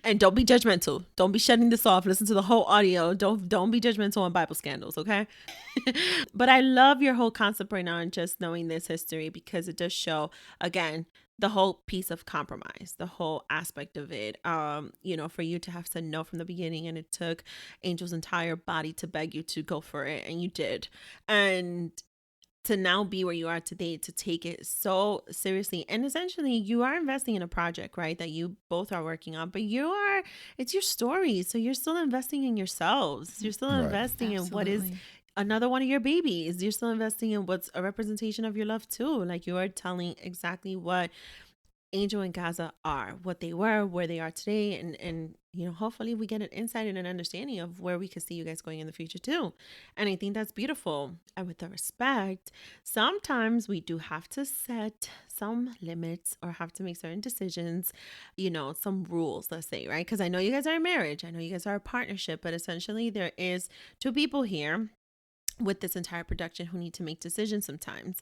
And don't be judgmental. Don't be shutting this off. Listen to the whole audio. Don't be judgmental on Bible scandals, okay? But I love your whole concept right now and just knowing this history, because it does show again the whole piece of compromise, the whole aspect of it, for you to have said no from the beginning, and it took Angel's entire body to beg you to go for it, and you did. And to now be where you are today, to take it so seriously, and essentially you are investing in a project, right, that you both are working on, but it's your story, so you're still investing in yourselves. You're still investing in what is another one of your babies. You're still investing in what's a representation of your love too. Like, you are telling exactly what Angel and Gazza are, what they were, where they are today, and hopefully we get an insight and an understanding of where we could see you guys going in the future too. And I think that's beautiful. And with the respect, sometimes we do have to set some limits or have to make certain decisions, some rules, let's say, right? Because I know you guys are in marriage, I know you guys are a partnership, but essentially there is two people here with this entire production who need to make decisions sometimes.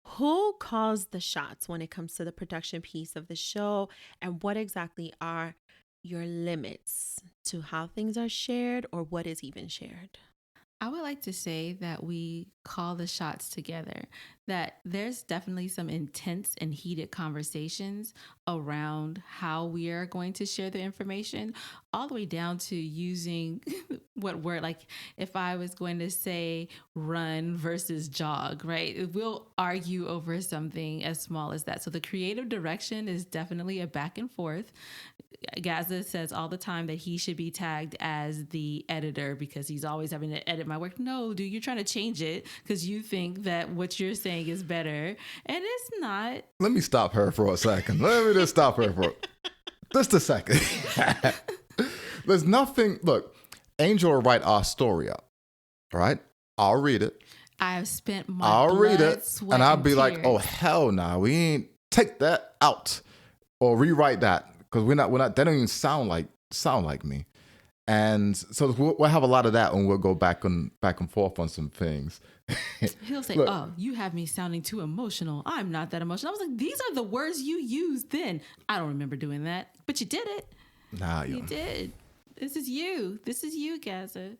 Who calls the shots when it comes to the production piece of the show, and what exactly are your limits to how things are shared or what is even shared? I would like to say that we call the shots together, that there's definitely some intense and heated conversations around how we are going to share the information, all the way down to using what word, like if I was going to say run versus jog, right? We'll argue over something as small as that. So the creative direction is definitely a back and forth. Gazza says all the time that he should be tagged as the editor because he's always having to edit my work. No, dude, you're trying to change it because you think that what you're saying is better, and it's not. Let me stop her for a second. Let me just stop her for just a second. There's nothing. Look, Angel will write our story up. All right, I'll read it. I've spent my I'll read it, and I'll be like, "Oh hell, nah, we ain't take that out or rewrite that." Because we're not. That don't even sound like me, and so we'll have a lot of that, and we'll go back and forth on some things. He'll say, look, "Oh, you have me sounding too emotional. I'm not that emotional." I was like, "These are the words you used then." I don't remember doing that, but you did it. Nah, you did. This is you. This is you, Gazza.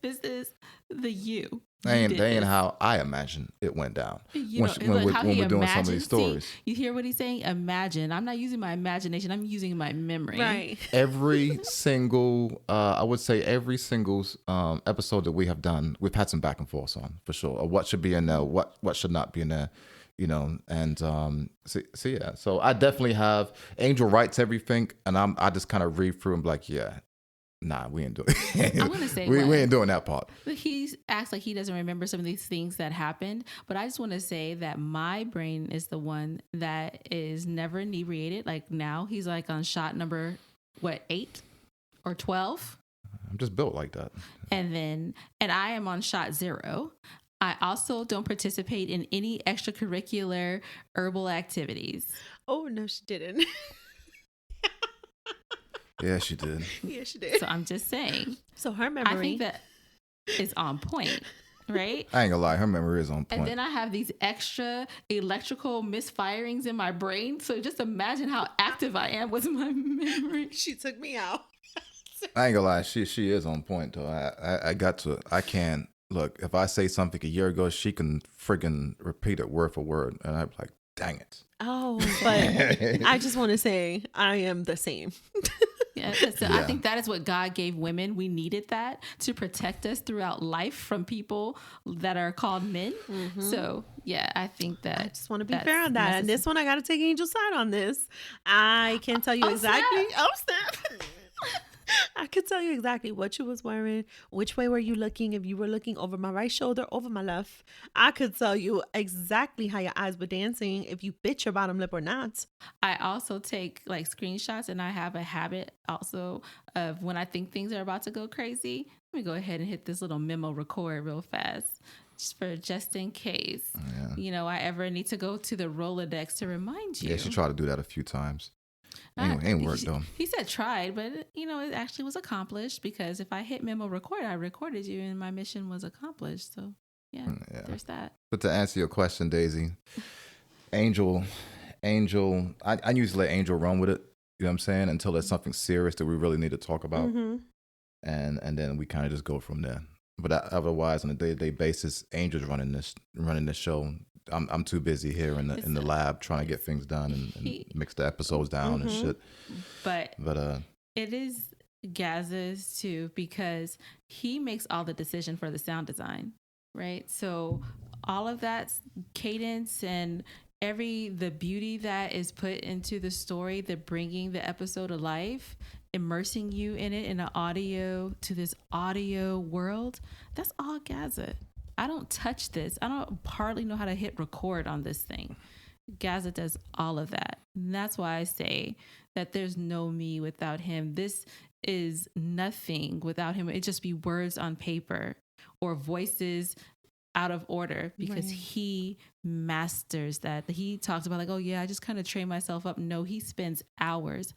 This is the you. That ain't how I imagine it went down. When we're doing some of these stories. See, you hear what he's saying? Imagine. I'm not using my imagination. I'm using my memory. Right. Every single, I would say every single episode that we have done, we've had some back and forth on, for sure. Or what should be in there, what should not be in there, and yeah. So I definitely have, Angel writes everything, and I just kind of read through and be like, yeah. Nah, we ain't doing it. I'm gonna say we ain't doing that part. He acts like he doesn't remember some of these things that happened, but I just want to say that my brain is the one that is never inebriated. Like now, he's like on shot number 8 or 12. I'm just built like that. And I am on shot 0. I also don't participate in any extracurricular herbal activities. Oh no, she didn't. Yeah, she did. Yeah, she did. So I'm just saying. So her memory, I think that is on point, right? I ain't gonna lie, her memory is on point. And then I have these extra electrical misfirings in my brain. So just imagine how active I am with my memory. She took me out. I ain't gonna lie, she is on point though. I got to. I can't look. If I say something a year ago, she can friggin' repeat it word for word, and I'm like, dang it. Oh, but I just want to say I am the same. Yeah, so I think that is what God gave women. We needed that to protect us throughout life from people that are called men. Mm-hmm. So, yeah, I think that. I just want to be fair on that. And this one, I got to take Angel's side on this. I can tell you exactly. Oh, snap. I could tell you exactly what you was wearing, which way were you looking, if you were looking over my right shoulder, over my left. I could tell you exactly how your eyes were dancing, if you bit your bottom lip or not. I also take like screenshots, and I have a habit also of when I think things are about to go crazy, let me go ahead and hit this little memo record real fast. Just in case, I ever need to go to the Rolodex to remind you. Yeah, she tried to do that a few times. Ain't work though. He said tried, but it actually was accomplished because if I hit memo record, I recorded you and my mission was accomplished. So yeah. There's that. But to answer your question, Daisy, Angel, I usually let Angel run with it. You know what I'm saying? Until there's something serious that we really need to talk about, and then we kind of just go from there. But otherwise, on a day-to-day basis, Angel's running this show. I'm too busy here in the lab trying to get things done and mix the episodes down and shit. But it is Gazza's too, because he makes all the decision for the sound design, right? So all of that cadence and the beauty that is put into the story, the bringing the episode to life, immersing you in it in this audio world, that's all Gazza. I don't touch this. I don't hardly know how to hit record on this thing. Gazza does all of that. And that's why I say that there's no me without him. This is nothing without him. It'd just be words on paper or voices out of order, because he masters that. He talks about like, oh yeah, I just kind of train myself up. No, he spends hours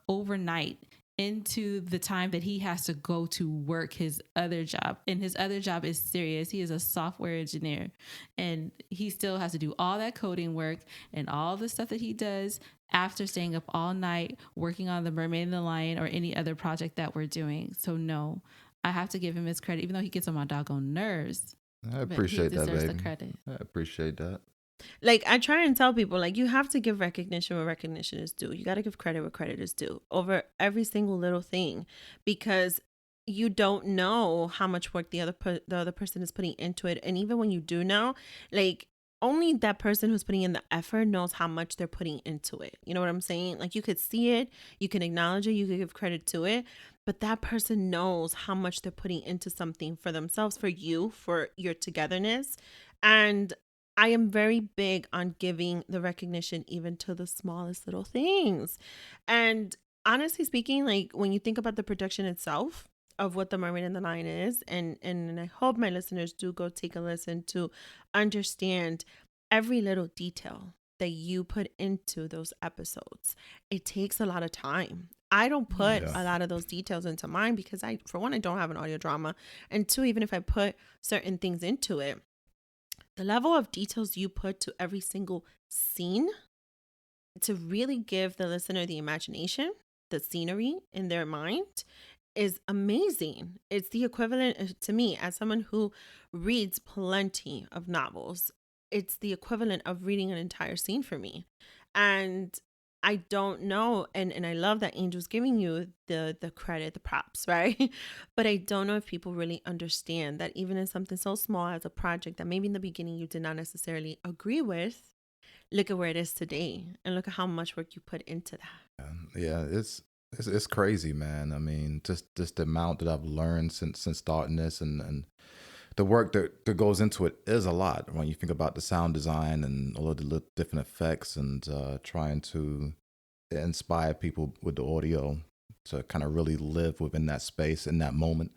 overnight into the time that he has to go to work his other job. And his other job is serious. He is a software engineer, and he still has to do all that coding work and all the stuff that he does after staying up all night working on the Mermaid and the Lion or any other project that we're doing. So no, I have to give him his credit, even though he gets on my doggone nerves. I appreciate that, baby. The credit. I appreciate that. Like, I try and tell people, like, you have to give recognition where recognition is due. You got to give credit where credit is due over every single little thing, because you don't know how much work the other person is putting into it. And even when you do know, like, only that person who's putting in the effort knows how much they're putting into it. You know what I'm saying? Like, you could see it, you can acknowledge it, you could give credit to it, but that person knows how much they're putting into something for themselves, for you, for your togetherness. And I am very big on giving the recognition even to the smallest little things. And honestly speaking, like, when you think about the production itself of what the Mermaid and the Lion is, and I hope my listeners do go take a listen to understand every little detail that you put into those episodes. It takes a lot of time. I don't put a lot of those details into mine because for one, I don't have an audio drama. And two, even if I put certain things into it, the level of details you put to every single scene to really give the listener the imagination, the scenery in their mind is amazing. It's the equivalent to me, as someone who reads plenty of novels. It's the equivalent of reading an entire scene for me. And I don't know, and I love that Angel's giving you the credit, the props, right? But I don't know if people really understand that even in something so small as a project that maybe in the beginning you did not necessarily agree with, look at where it is today, and look at how much work you put into that. Yeah, it's crazy, man. I mean, just the amount that I've learned since starting this, and the work that goes into it is a lot when you think about the sound design and all of the different effects, and trying to inspire people with the audio to kind of really live within that space in that moment.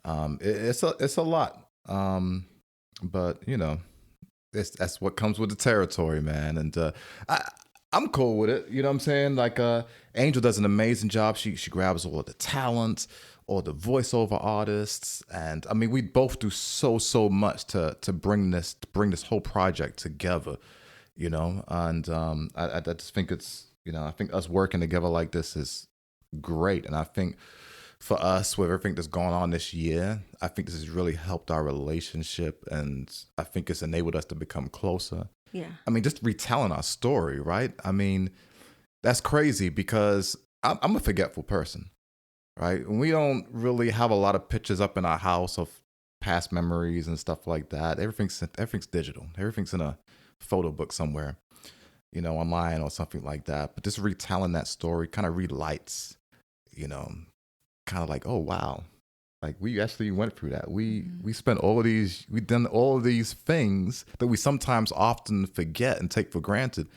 It's a lot, but you know, that's what comes with the territory, man. And I'm cool with it. You know what I'm saying? Like, Angel does an amazing job. She grabs all of the talent, or the voiceover artists, and I mean, we both do so much to bring this whole project together, you know. And I just think it's, you know, I think us working together like this is great. And I think for us, with everything that's gone on this year, I think this has really helped our relationship, and I think it's enabled us to become closer. Yeah. I mean, just retelling our story, right? I mean, that's crazy because I'm a forgetful person. Right? We don't really have a lot of pictures up in our house of past memories and stuff like that. Everything's digital. Everything's in a photo book somewhere, you know, online or something like that. But just retelling that story kind of relights, you know, kind of like, oh wow, like we actually went through that. We spent we've done all of these things that we sometimes often forget and take for granted.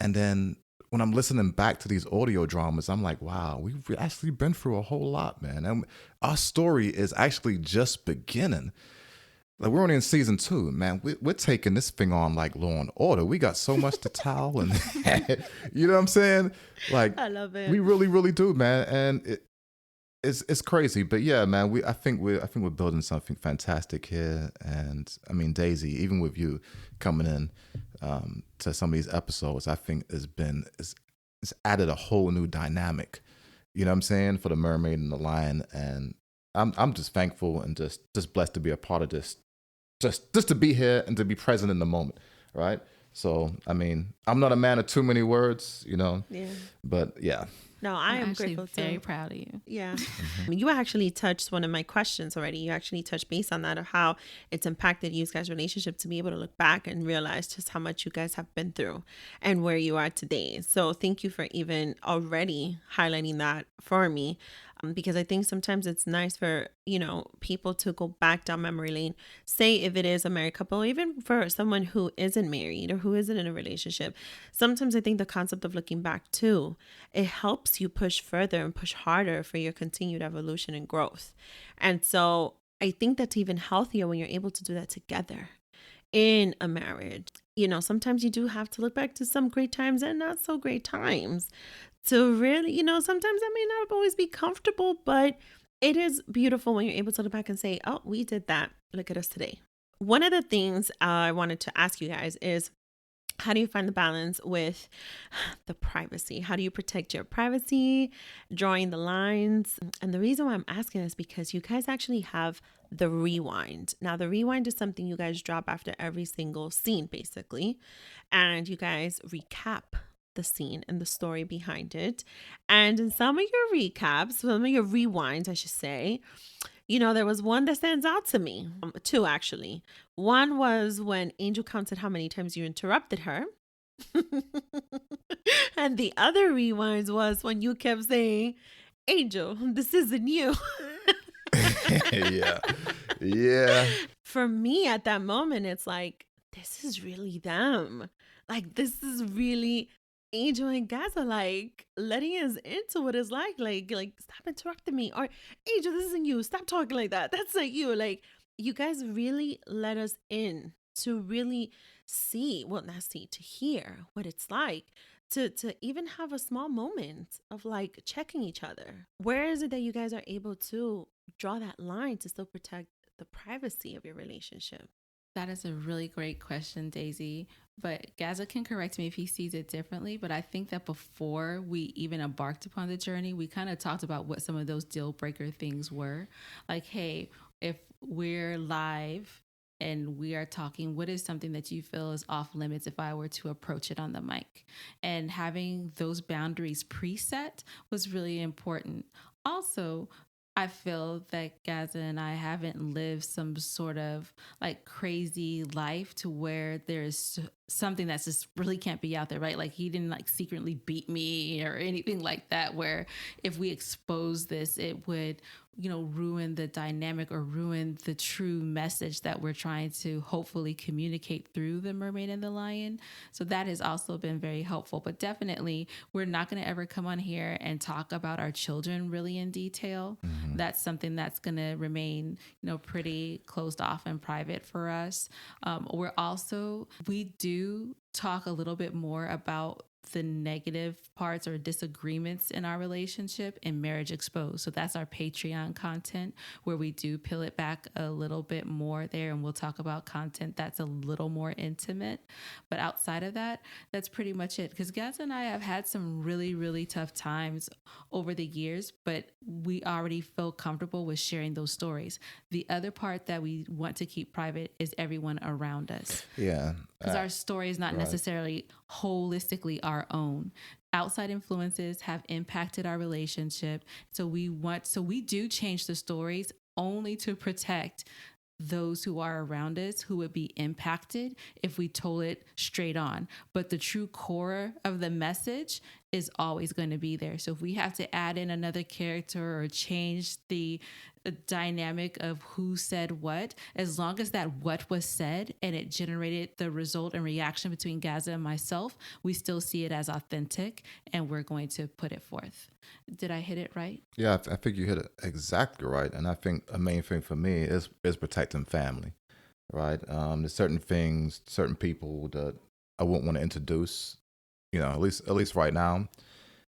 And then when I'm listening back to these audio dramas, I'm like, wow, we've actually been through a whole lot, man. And our story is actually just beginning. Like we're only in season 2, man. We're taking this thing on like Law and Order. We got so much to tell, and you know what I'm saying? Like I love it. we really, really do, man. And it's crazy, but yeah, man. I think we're building something fantastic here. And I mean, Daisy, even with you coming in to some of these episodes, I think it's added a whole new dynamic. You know what I'm saying, for the Mermaid and the Lion, and I'm just thankful and just blessed to be a part of this. Just to be here and to be present in the moment, right? So, I mean, I'm not a man of too many words, you know. Yeah. But yeah. No, I'm grateful too. very proud of you. Yeah. You actually touched one of my questions already. You actually touched base on that, of how it's impacted you guys' relationship, to be able to look back and realize just how much you guys have been through and where you are today. So thank you for even already highlighting that for me. Because I think sometimes it's nice for, people to go back down memory lane, say if it is a married couple, even for someone who isn't married or who isn't in a relationship. Sometimes I think the concept of looking back too, it helps you push further and push harder for your continued evolution and growth. And so I think that's even healthier when you're able to do that together in a marriage. Sometimes you do have to look back to some great times and not so great times to really, sometimes that may not always be comfortable, but it is beautiful when you're able to look back and say, oh, we did that. Look at us today. One of the things I wanted to ask you guys is, how do you find the balance with the privacy? How do you protect your privacy, drawing the lines? And the reason why I'm asking is because you guys actually have the rewind. Now, the rewind is something you guys drop after every single scene, basically. And you guys recap the scene and the story behind it. And in some of your recaps, some of your rewinds, I should say, there was one that stands out to me. 2, actually. One was when Angel counted how many times you interrupted her. And the other rewinds was when you kept saying, Angel, this isn't you. Yeah. For me at that moment, it's like, this is really them. Like, this is really Angel and Gazza, like letting us into what it's like stop interrupting me, or Angel, this isn't you, stop talking like that, that's not you. Like, you guys really let us in to really see, well, not see, to hear what it's like to even have a small moment of like checking each other. Where is it that you guys are able to draw that line to still protect the privacy of your relationship? That is a really great question, Daisy. But Gazza can correct me if he sees it differently. But I think that before we even embarked upon the journey, we kind of talked about what some of those deal breaker things were. Like, hey, if we're live and we are talking, what is something that you feel is off limits if I were to approach it on the mic? And having those boundaries preset was really important. Also, I feel that Gazza and I haven't lived some sort of like crazy life to where there's something that's just really can't be out there, right? Like, he didn't like secretly beat me or anything like that, where if we expose this, it would, ruin the dynamic or ruin the true message that we're trying to hopefully communicate through the Mermaid and the Lion. So that has also been very helpful. But definitely, we're not going to ever come on here and talk about our children really in detail. Mm-hmm. That's something that's going to remain, pretty closed off and private for us. We do talk a little bit more about the negative parts or disagreements in our relationship in Marriage Exposed. So that's our Patreon content, where we do peel it back a little bit more there, and we'll talk about content that's a little more intimate. But outside of that, that's pretty much it. Because Gaz and I have had some really, really tough times over the years, but we already feel comfortable with sharing those stories. The other part that we want to keep private is everyone around us. Yeah. Because our story is not necessarily holistically our own. Outside influences have impacted our relationship. So we do change the stories only to protect those who are around us who would be impacted if we told it straight on. But the true core of the message is always going to be there. So if we have to add in another character or change the dynamic of who said what, as long as that what was said and it generated the result and reaction between Gazza and myself, we still see it as authentic, and we're going to put it forth. Did I hit it right? Yeah, I think you hit it exactly right. And I think a main thing for me is protecting family. right? There's certain things, certain people that I wouldn't want to introduce, at least right now,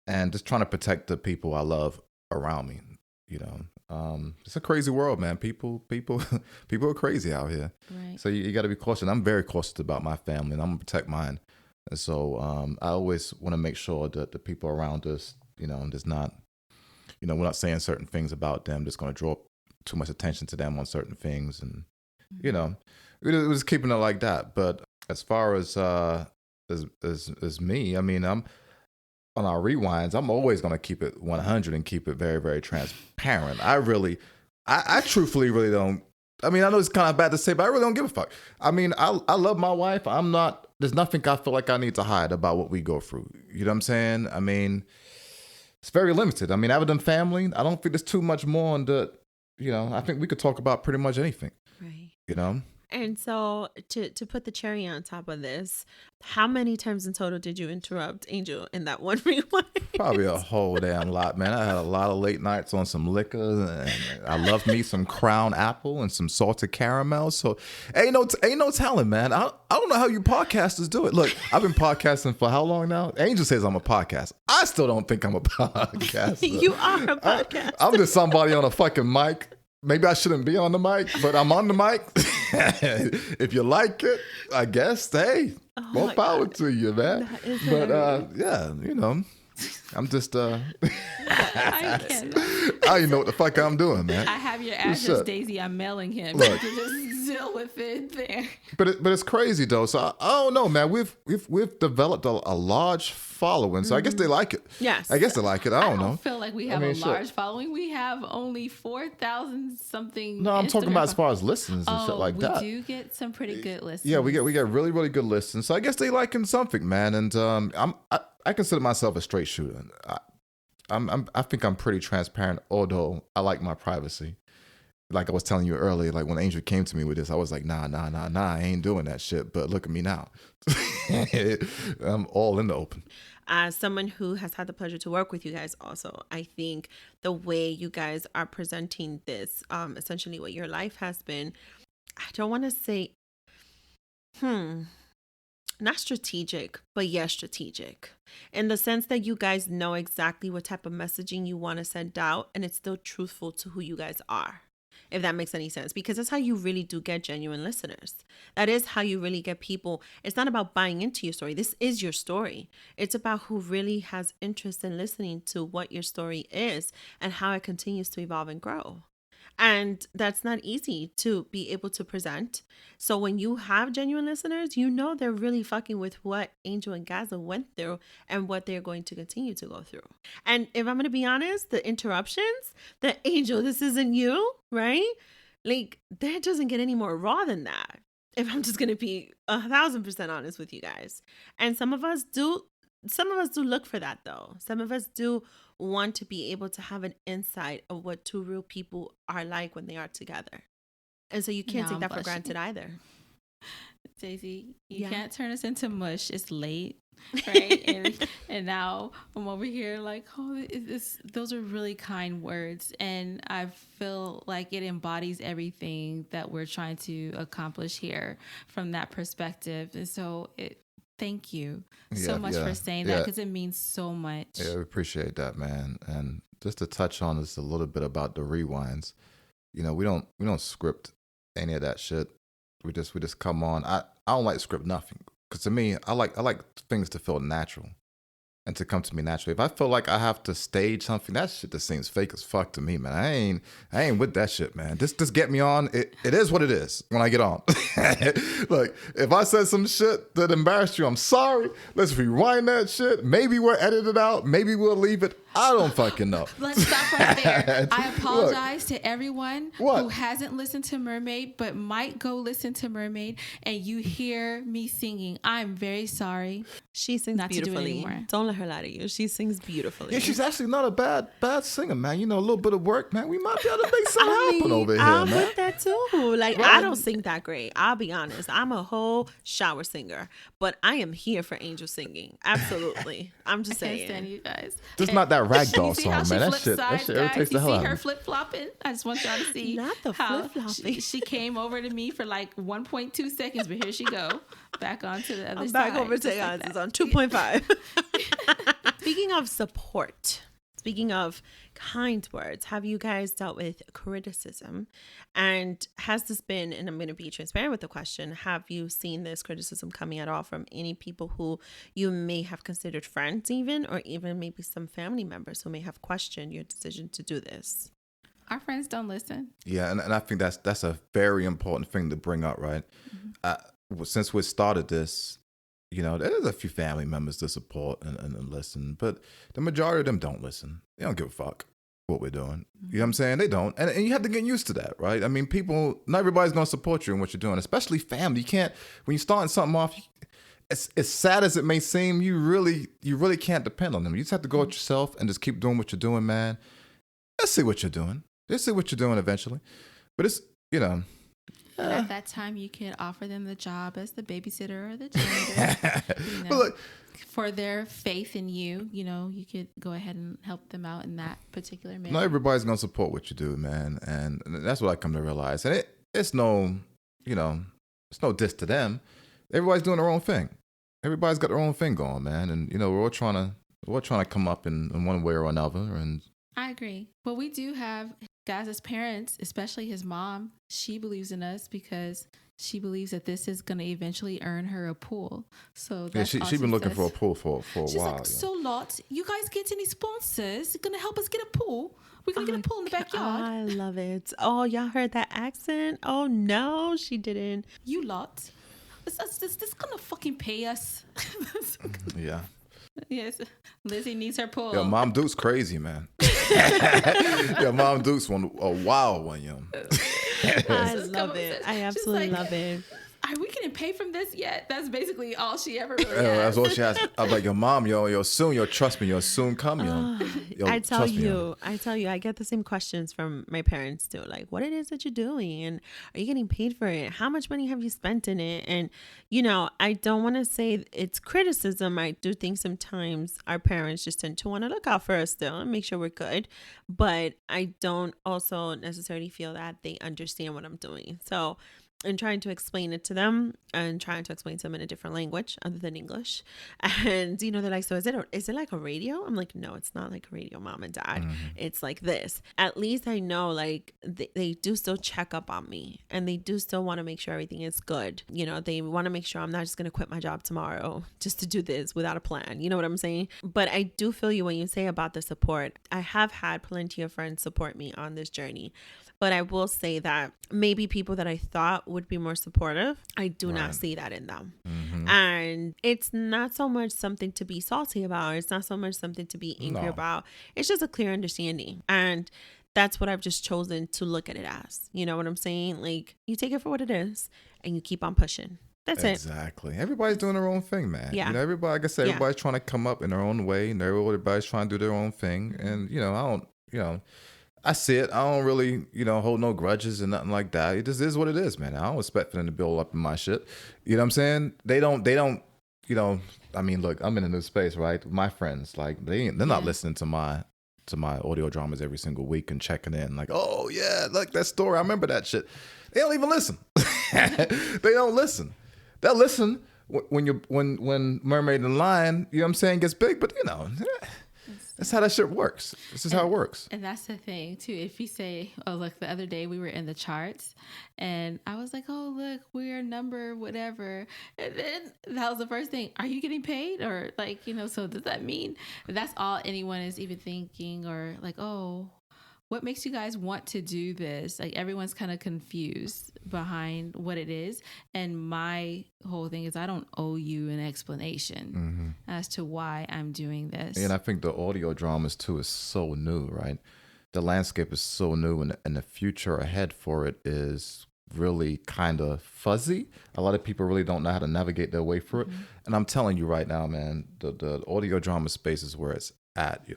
and just trying to protect the people I love around me. It's a crazy world, man. People are crazy out here. Right. So you got to be cautious. I'm very cautious about my family, and I'm gonna protect mine. And so I always want to make sure that the people around us, does not, we're not saying certain things about them that's going to draw too much attention to them on certain things, and it was keeping it like that. But as far as me, I mean, I'm on our rewinds. I'm always going to keep it 100 and keep it very, very transparent. I truthfully really don't. I mean, I know it's kind of bad to say, but I really don't give a fuck. I mean, I love my wife. There's nothing I feel like I need to hide about what we go through. You know what I'm saying? I mean, it's very limited. I mean, other than family, I don't think there's too much more on the, I think we could talk about pretty much anything. Right. And so to put the cherry on top of this, how many times in total did you interrupt Angel in that one rewind? Probably a whole damn lot, man. I had a lot of late nights on some liquor, and I love me some Crown Apple and some salted caramel. So ain't no telling, man. I don't know how you podcasters do it. Look, I've been podcasting for how long now? Angel says I'm a podcaster. I still don't think I'm a podcaster. You are a podcaster. I'm just somebody on a fucking mic. Maybe I shouldn't be on the mic, but I'm on the mic. If you like it, I guess, hey, more power to you, man. But yeah, I'm just I can't. I don't even know what the fuck I'm doing, man. I have your address, Daisy. I'm mailing him. Look. You can just deal with it there. But it's crazy though. So I don't know, man. We've developed a large following, so I guess they like it. Yes, I guess they like it. I don't know. Feel like we have a large following. We have only 4,000 something. No, I'm talking about as far as listens and shit like that. We do get some pretty good listens. Yeah, we get really, really good listens. So I guess they liking something, man. And I consider myself a straight shooter. I think I'm pretty transparent, although I like my privacy. Like I was telling you earlier, like when Angel came to me with this, I was like, nah, I ain't doing that shit. But look at me now. I'm all in the open. As someone who has had the pleasure to work with you guys also, I think the way you guys are presenting this, essentially what your life has been, I don't want to say, not strategic, but yes, strategic. In the sense that you guys know exactly what type of messaging you want to send out, and it's still truthful to who you guys are. If that makes any sense, because that's how you really do get genuine listeners. That is how you really get people. It's not about buying into your story. This is your story. It's about who really has interest in listening to what your story is and how it continues to evolve and grow. And that's not easy to be able to present. So when you have genuine listeners, they're really fucking with what Angel and Gazza went through and what they're going to continue to go through. And if I'm going to be honest, the interruptions, the Angel, this isn't you, right? Like, that doesn't get any more raw than that. If I'm just going to be 1,000% honest with you guys. And some of us do look for that, though. Some of us do want to be able to have an insight of what two real people are like when they are together. And so you can't take that for granted either. Daisy, you can't turn us into mush. It's late, right? and now I'm over here like, those are really kind words. And I feel like it embodies everything that we're trying to accomplish here from that perspective. And so thank you so much for saying that, because it means so much. Yeah, we appreciate that, man. And just to touch on this a little bit about the rewinds, we don't script any of that shit. We just come on. I don't like to script nothing, because to me, I like things to feel natural and to come to me naturally. If I feel like I have to stage something, that shit just seems fake as fuck to me, man. I ain't with that shit, man. Just get me on. It is what it is when I get on. Look, if I said some shit that embarrassed you, I'm sorry. Let's rewind that shit. Maybe we'll edit it out. Maybe we'll leave it. I don't fucking know. Let's stop right there. I apologize to everyone who hasn't listened to Mermaid but might go listen to Mermaid, and you hear me singing. I'm very sorry. She sings beautifully. Don't let her lie to you. She sings beautifully. Yeah, she's actually not a bad singer, man. A little bit of work, man. We might be able to make something happen over here, man. I'm with that too. Like, I don't sing that great. I'll be honest. I'm a whole shower singer, but I am here for Angel singing. Absolutely. I'm just saying. I can't stand you guys. Just not that ragdoll see how song, she man. That flips shit sides, irritates guys? the You hell see out of her me. flip flopping? I just want y'all to see Not the how flip-flopping. she came over to me for like 1.2 seconds, but here she go back onto the other I'm side. back over to just like It's that. on 2.5. Speaking of support, speaking of kind words, have you guys dealt with criticism? And has this been, and I'm going to be transparent with the question, have you seen this criticism coming at all from any people who you may have considered friends even, or even maybe some family members who may have questioned your decision to do this? Our friends don't listen. Yeah, and I think that's a very important thing to bring up, right? Since we started this, there's a few family members that support and listen, but the majority of them don't listen. They don't give a fuck what we're doing. You know what I'm saying? They don't. And you have to get used to that, right? I mean, not everybody's going to support you in what you're doing, especially family. You can't, when you're starting something off, as sad as it may seem, you really can't depend on them. You just have to go at yourself and just keep doing what you're doing, man. Let's see what you're doing. They'll see what you're doing eventually. But it's, At that time, you could offer them the job as the babysitter or the janitor. But look, for their faith in you, you could go ahead and help them out in that particular manner. not everybody's going to support what you do, man. And that's what I come to realize. And it's no diss to them. Everybody's doing their own thing. Everybody's got their own thing going, man. And, we're all trying to come up in one way or another. And I agree. But we do have Gazza's parents, especially his mom. She believes in us because she believes that this is going to eventually earn her a pool. So that's she's been looking for a pool for a She's while. like, so Lot, you guys get any sponsors? Going to help us get a pool? We're going to get a pool in the backyard. I love it. Oh, y'all heard that accent? Oh, no, she didn't. You Lot. Is this going to fucking pay us? Yeah. Yes. Lizzie needs her pool. Yo, Mom Duke's crazy, man. Yeah, Mom Duke's a wild one, yo. I love it. I absolutely love it. Are we getting paid from this yet? That's basically all she ever really has. That's all she has. I'm like, yo, Mom, yo, soon, trust me, soon come, yo. I tell you, I get the same questions from my parents too. Like, what it is that you're doing, and are you getting paid for it? How much money have you spent in it? And I don't want to say it's criticism. I do think sometimes our parents just tend to want to look out for us still and make sure we're good, but I don't also necessarily feel that they understand what I'm doing. So and trying to explain it to them and trying to explain to them in a different language other than English. And, they're like, so is it like a radio? I'm like, no, it's not like a radio, Mom and Dad. Mm-hmm. It's like this. At least I know, like, they do still check up on me and they do still want to make sure everything is good. They want to make sure I'm not just going to quit my job tomorrow just to do this without a plan. You know what I'm saying? But I do feel you when you say about the support. I have had plenty of friends support me on this journey. But I will say that maybe people that I thought would be more supportive, I do not see that in them. Mm-hmm. And it's not so much something to be salty about. It's not so much something to be angry about. It's just a clear understanding. And that's what I've just chosen to look at it as. You know what I'm saying? Like, you take it for what it is and you keep on pushing. That's it. Exactly. Everybody's doing their own thing, man. Yeah. Everybody, like I said, everybody's trying to come up in their own way. And everybody's trying to do their own thing. And, I see it. I don't really, hold no grudges and nothing like that. It just is what it is, man. I don't expect for them to build up in my shit. You know what I'm saying? They don't, I mean, look, I'm in a new space, right? My friends, like, they're not listening to my audio dramas every single week and checking in like, oh yeah, look, that story. I remember that shit. They don't even listen. They don't listen. They'll listen when Mermaid and Lion, you know what I'm saying, gets big, but that's how that shit works. This is how it works. And that's the thing, too. If you say, oh, look, the other day we were in the charts and I was like, oh, look, we're number whatever. And then that was the first thing. Are you getting paid? Or like, so does that mean that's all anyone is even thinking? Or like, oh, what makes you guys want to do this? Like, everyone's kind of confused behind what it is. And my whole thing is I don't owe you an explanation as to why I'm doing this. And I think the audio dramas, too, is so new, right? The landscape is so new, and the future ahead for it is really kind of fuzzy. A lot of people really don't know how to navigate their way through it. And I'm telling you right now, man, the audio drama space is where it's at,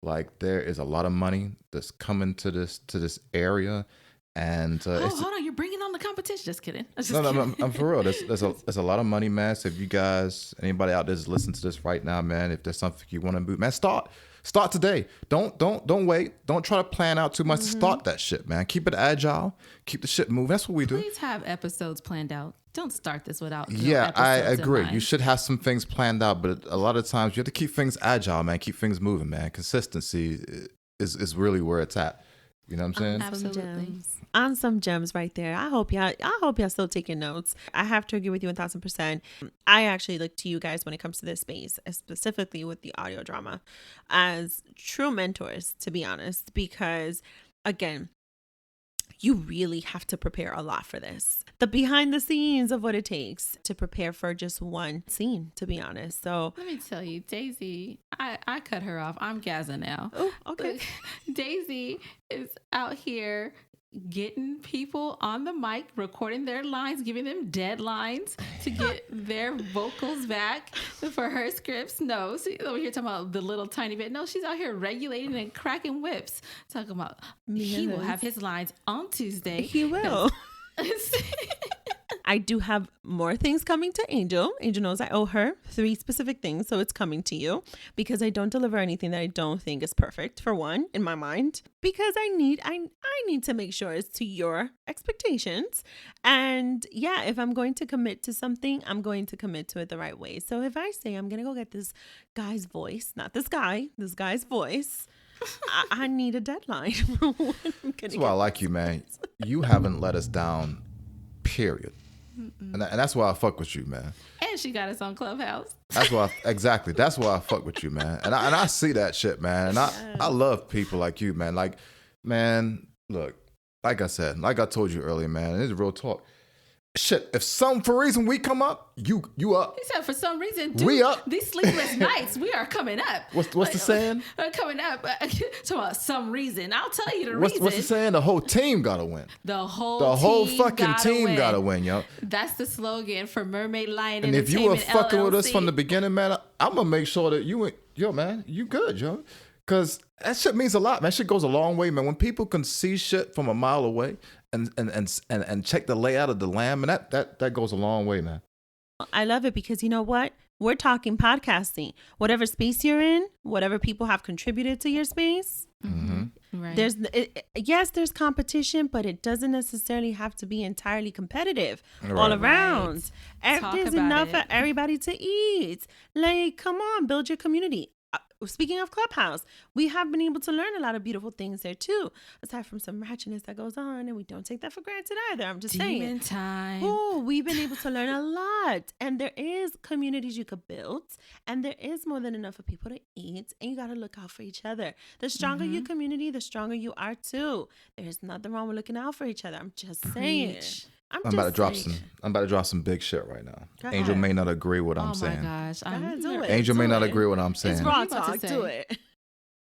like there is a lot of money that's coming to this area, and hold on, you're bringing on the competition. Just kidding. No, I'm for real. There's a lot of money, man. So if you guys, anybody out there is listening to this right now, man, if there's something you want to do, man, start Start today. Don't wait. Don't try to plan out too much. Start that shit, man. Keep it agile. Keep the shit moving. That's what we do. Please have episodes planned out. Don't start this without. Yeah, I agree. You should. should have some things planned out, but a lot of times you have to keep things agile, man. Keep things moving, man. Consistency is really where it's at. You know what I'm saying? Absolutely. On some gems right there. I hope y'all still taking notes. I have to agree with you 1,000%. I actually look to you guys when it comes to this space, specifically with the audio drama, as true mentors, to be honest, because again, you really have to prepare a lot for this. The behind the scenes of what it takes to prepare for just one scene, to be honest. So Let me tell you, Daisy, I cut her off. I'm Gazza now. oh, okay. Daisy is out here getting people on the mic, recording their lines, giving them deadlines to get their vocals back for her scripts. No, she's over here talking about the little tiny bit. No, she's out here regulating and cracking whips. Talking about he will have his lines on Tuesday. He will. I do have more things coming to Angel. Angel knows I owe her 3 specific things, so it's coming to you because I don't deliver anything that I don't think is perfect, for one, in my mind, because I need to make sure it's to your expectations. And yeah, if I'm going to commit to something, I'm going to commit to it the right way. So if I say I'm going to go get this guy's voice, not this guy's voice, I need a deadline. That's why I like you, man. You haven't let us down, period. And that's why I fuck with you, man. And she got us on Clubhouse. That's why that's why I fuck with you, man. And I see that shit, man. And I love people like you, man. Like, man, look, like I said, like I told you earlier, man, it's real talk. Shit, if for reason we come up, you up. He said, for some reason, dude, we up. These sleepless nights, we are coming up. What's the saying? Coming up. So about some reason. I'll tell you the reason. What's the saying? The whole team gotta win. The whole fucking team gotta win, yo. That's the slogan for Mermaid Lion and Entertainment. If you were fucking LLC. with us from the beginning, man, I'm gonna make sure that man, you good, yo. Cause that shit means a lot, man. Shit goes a long way, man. When people can see shit from a mile away and check the layout of the land, and that goes a long way, man. I love it because you know what? We're talking podcasting. Whatever space you're in, whatever people have contributed to your space. Mm-hmm. Right. There's competition, but it doesn't necessarily have to be entirely competitive all around. Right. There's enough for everybody to eat. Like, come on, build your community. Speaking of Clubhouse, we have been able to learn a lot of beautiful things there too, aside from some ratchetness that goes on, and we don't take that for granted either. I'm just saying. Demon time. Oh, we've been able to learn a lot, and there is communities you could build, and there is more than enough for people to eat, and you got to look out for each other. The stronger your community, the stronger you are too. There's nothing wrong with looking out for each other. I'm just saying. I'm about to drop some big shit right now. Angel may not agree with what I'm saying. Oh my gosh. Angel may not agree with what I'm saying. It's raw talk. Do it.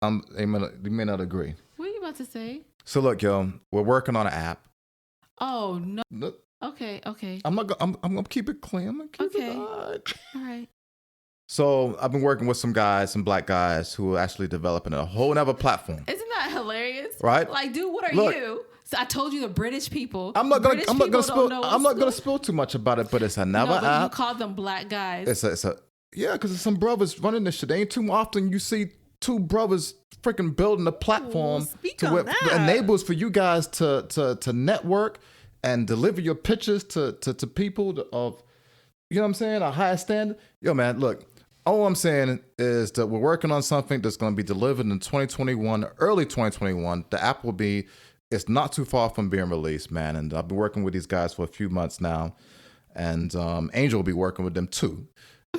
You may not agree. What are you about to say? So look, yo, we're working on an app. Oh no. Look, Okay. I'm gonna keep it clean. I'm gonna keep it All right. So I've been working with some black guys who are actually developing a whole nother platform. Isn't that hilarious? Right? Like, dude, what are you? So I told you the British people. I'm not gonna spill too much about it, but it's another app. You call them black guys. Because it's some brothers running this shit. Ain't too often you see 2 brothers freaking building a platform enables for you guys to network and deliver your pictures to people of, you know what I'm saying, a higher standard. Yo, man, look. All I'm saying is that we're working on something that's going to be delivered in 2021, early 2021. The app will be. It's not too far from being released, man. And I've been working with these guys for a few months now. And Angel will be working with them too.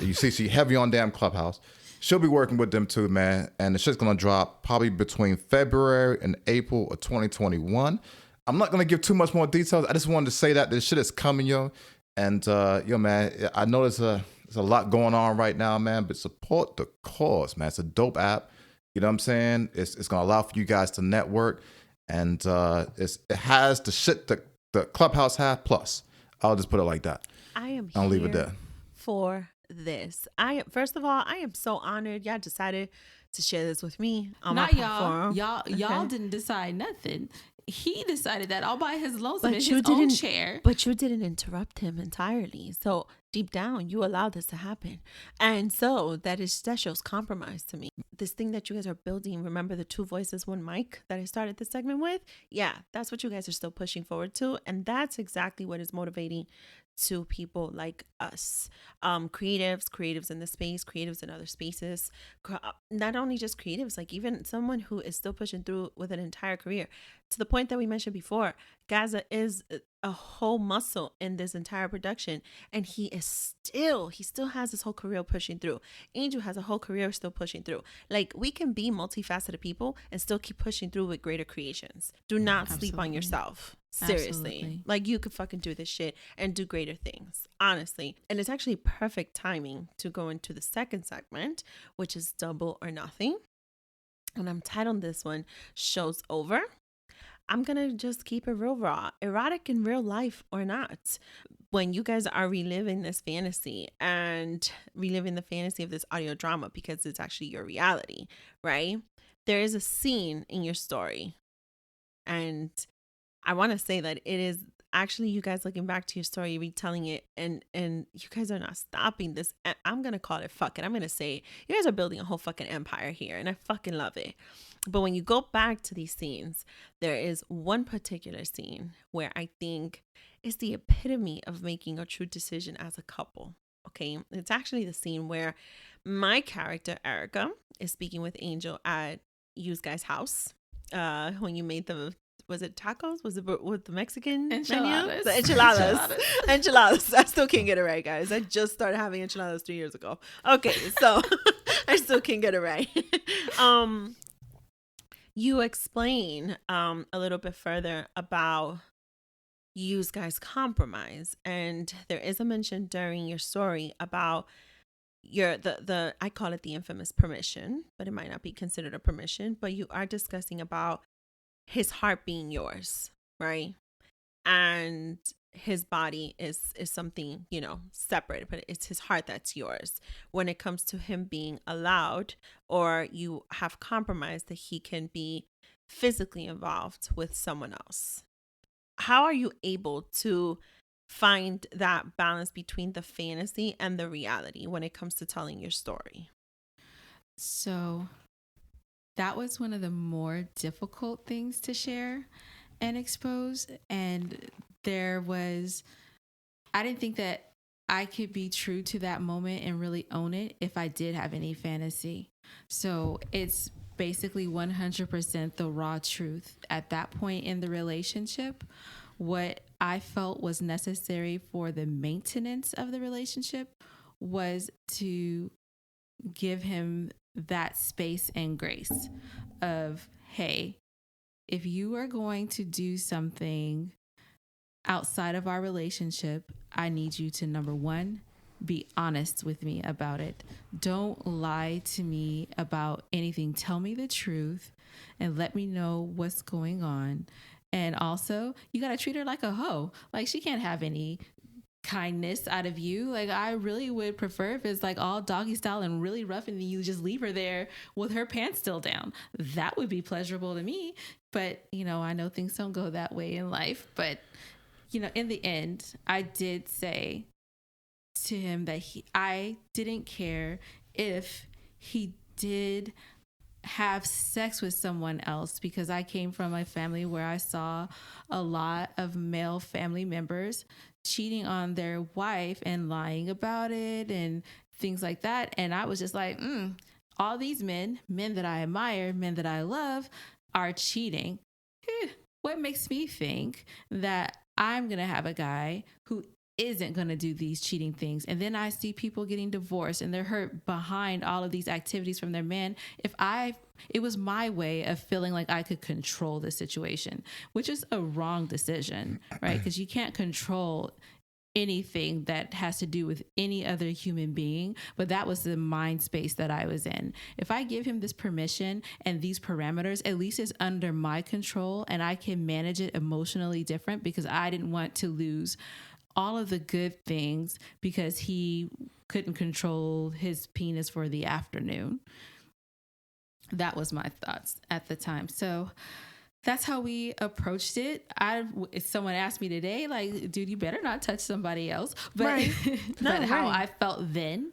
You see, she's heavy on damn Clubhouse. She'll be working with them too, man. And the shit's going to drop probably between February and April of 2021. I'm not going to give too much more details. I just wanted to say that this shit is coming, yo. And, yo, man, I know there's a lot going on right now, man. But support the cause, man. It's a dope app. You know what I'm saying? It's going to allow for you guys to network. And it has the shit that the Clubhouse has, plus. I'll just put it like that. I'll leave it there. For this. First of all, I am so honored y'all decided to share this with me on my platform. Y'all didn't decide nothing. he decided that all by his lonesome in But his own chair. But you didn't interrupt him entirely. So deep down, you allowed this to happen. And so that shows compromise to me. This thing that you guys are building, remember the 2 voices, 1 mic that I started this segment with? Yeah, that's what you guys are still pushing forward to. And that's exactly what is motivating to people like us, creatives in the space, creatives in other spaces, not only just creatives, like even someone who is still pushing through with an entire career, to the point that we mentioned before. Gazza is a whole muscle in this entire production, and he still has his whole career pushing through. Angel has a whole career still pushing through. Like, we can be multifaceted people and still keep pushing through with greater creations. Do not sleep on yourself. Seriously. Absolutely. Like, you could fucking do this shit and do greater things, honestly. And it's actually perfect timing to go into the second segment, which is Double or Nothing. And I'm titling this one Show's Over. I'm going to just keep it real raw. Erotic in real life or not. When you guys are reliving this fantasy and reliving the fantasy of this audio drama, because it's actually your reality, right? There is a scene in your story. And I want to say that it is actually you guys looking back to your story, retelling it, and you guys are not stopping this. I'm going to call it, fuck it. I'm going to say you guys are building a whole fucking empire here, and I fucking love it. But when you go back to these scenes, there is one particular scene where I think is the epitome of making a true decision as a couple. Okay, it's actually the scene where my character, Erica, is speaking with Angel at you guys' house when you made the, was it tacos? Was it with the Mexican enchiladas. Menu? The enchiladas. I still can't get it right, guys. I just started having enchiladas 3 years ago. Okay, so I still can't get it right. You explain a little bit further about you guys' compromise, and there is a mention during your story about the I call it the infamous permission, but it might not be considered a permission, but you are discussing about his heart being yours, right? And his body is something, separate, but it's his heart that's yours. When it comes to him being allowed, or you have compromised that he can be physically involved with someone else. How are you able to find that balance between the fantasy and the reality when it comes to telling your story? So that was one of the more difficult things to share and expose. And I didn't think that I could be true to that moment and really own it if I did have any fantasy. So it's basically 100% the raw truth at that point in the relationship. What I felt was necessary for the maintenance of the relationship was to give him that space and grace of, hey, if you are going to do something outside of our relationship, I need you to, number one, be honest with me about it. Don't lie to me about anything. Tell me the truth and let me know what's going on. And also, you got to treat her like a hoe. Like, she can't have any kindness out of you. Like, I really would prefer if it's like all doggy style and really rough and you just leave her there with her pants still down. That would be pleasurable to me. But, I know things don't go that way in life. But, in the end, I did say to him that I didn't care if he did have sex with someone else, because I came from a family where I saw a lot of male family members cheating on their wife and lying about it and things like that. And I was just like, all these men that I admire, men that I love, are cheating. What makes me think that I'm going to have a guy who isn't going to do these cheating things? And then I see people getting divorced and they're hurt behind all of these activities from their man. It was my way of feeling like I could control the situation, which is a wrong decision, right? Because you can't control anything that has to do with any other human being. But that was the mind space that I was in. If I give him this permission and these parameters, at least it's under my control and I can manage it emotionally different, because I didn't want to lose all of the good things because he couldn't control his penis for the afternoon. That was my thoughts at the time. So that's how we approached it. If someone asked me today, like, dude, you better not touch somebody else. But, Right. but No, how right. I felt then,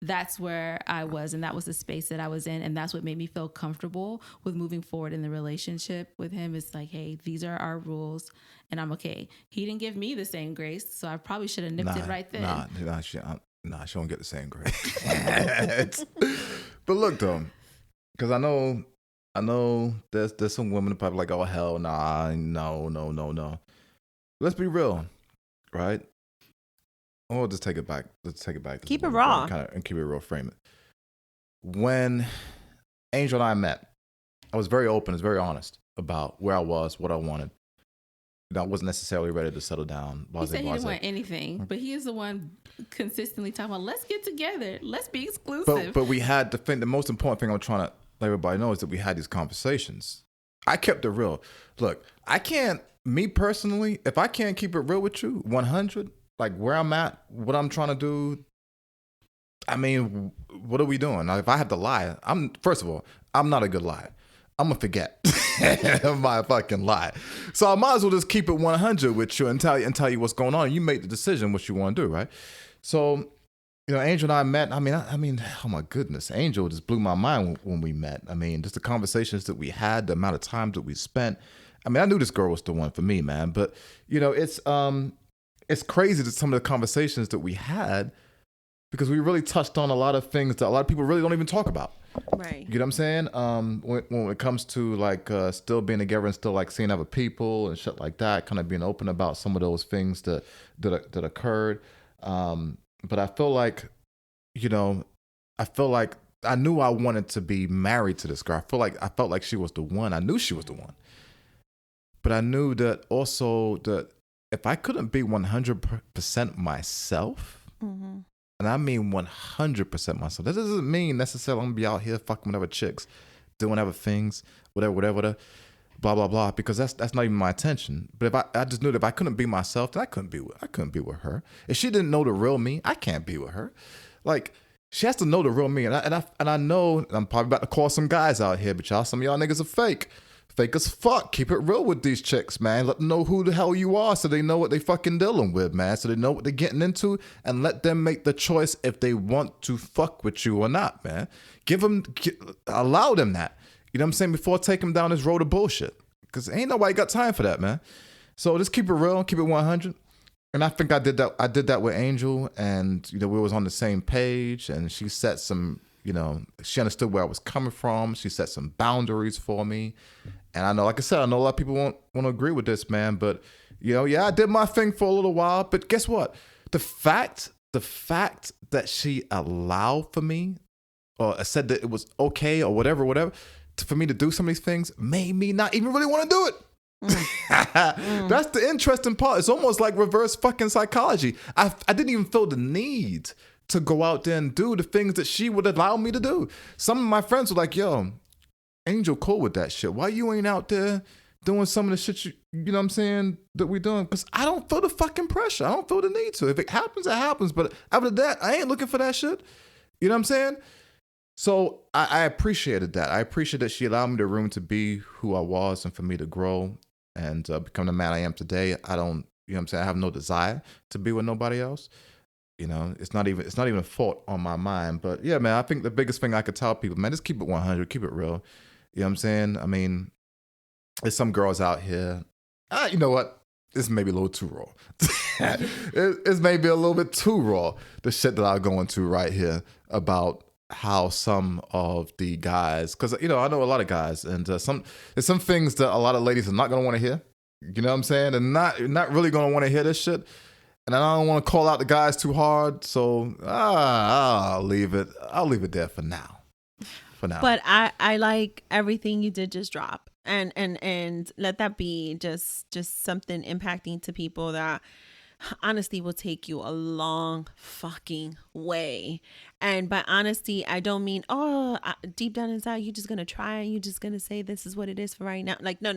that's where I was. And that was the space that I was in. And that's what made me feel comfortable with moving forward in the relationship with him. It's like, hey, these are our rules and I'm okay. He didn't give me the same grace. So I probably should have nipped it right then. She don't get the same grade. But look though, because I know there's some women probably like, oh hell nah, no. Let's be real, right? Oh, just take it back. Let's take it back. Keep it raw. And keep it real, frame it. When Angel and I met, I was very open, I was very honest about where I was, what I wanted. I wasn't necessarily ready to settle down. He said he didn't want anything, but he is the one consistently talking about, let's get together, let's be exclusive. But we had the most important thing I'm trying to let everybody know is that we had these conversations. I kept it real. Look, me personally, if I can't keep it real with you, 100, like where I'm at, what I'm trying to do, I mean, what are we doing? Now, if I have to lie, first of all, I'm not a good liar. I'm going to forget my fucking lie. So I might as well just keep it 100 with you and tell you what's going on. You make the decision what you want to do, right? So, Angel and I met. I mean, oh my goodness. Angel just blew my mind when we met. I mean, just the conversations that we had, the amount of time that we spent. I mean, I knew this girl was the one for me, man. But, it's crazy that some of the conversations that we had, because we really touched on a lot of things that a lot of people really don't even talk about. Right. You know what I'm saying? When it comes to like still being together and still like seeing other people and shit like that, kind of being open about some of those things that occurred. But I feel like, I knew I wanted to be married to this girl. I felt like she was the one. I knew she was the one. But I knew that also that if I couldn't be 100% myself, Mm-hmm. and I mean 100% myself. That doesn't mean necessarily I'm going to be out here fucking with other chicks, doing other things, whatever, blah, blah, blah, because that's not even my intention. But if I just knew that if I couldn't be myself, then I couldn't be with her. If she didn't know the real me, I can't be with her. Like, she has to know the real me. And I know I'm probably about to call some guys out here, but some of y'all niggas are fake. Fake as fuck. Keep it real with these chicks, man. Let them know who the hell you are so they know what they fucking dealing with, man. So they know what they're getting into, and let them make the choice if they want to fuck with you or not, man. Allow them that. You know what I'm saying? Before taking them down this road of bullshit. Because ain't nobody got time for that, man. So just keep it real, keep it 100. And I think I did that with Angel, and we was on the same page, and she set some, she understood where I was coming from. She set some boundaries for me. And I know, like I said, I know a lot of people won't want to agree with this, man. But, I did my thing for a little while. But guess what? The fact that she allowed for me, or said that it was okay or whatever, for me to do some of these things, made me not even really want to do it. That's the interesting part. It's almost like reverse fucking psychology. I didn't even feel the need to go out there and do the things that she would allow me to do. Some of my friends were like, yo, Angel cool with that shit. Why you ain't out there doing some of the shit you know what I'm saying, that we doing? Because I don't feel the fucking pressure. I don't feel the need to. If it happens, it happens. But after that, I ain't looking for that shit. You know what I'm saying? So I appreciated that. I appreciate that she allowed me the room to be who I was and for me to grow and become the man I am today. I don't, you know what I'm saying? I have no desire to be with nobody else. It's not even a thought on my mind. But yeah, man, I think the biggest thing I could tell people, man, just keep it 100, keep it real. You know what I'm saying? I mean, there's some girls out here. You know what? This may be a little too raw. It's maybe a little bit too raw, the shit that I'm going to right here about how some of the guys, because, I know a lot of guys, and there's some things that a lot of ladies are not going to want to hear. You know what I'm saying? And not really going to want to hear this shit. And I don't want to call out the guys too hard. So I'll leave it. I'll leave it there for now. But I like everything you did just drop and let that be just something impacting to people that honestly will take you a long fucking way. And by honesty, I don't mean, deep down inside, you're just going to try and you're just going to say this is what it is for right now. Like, no.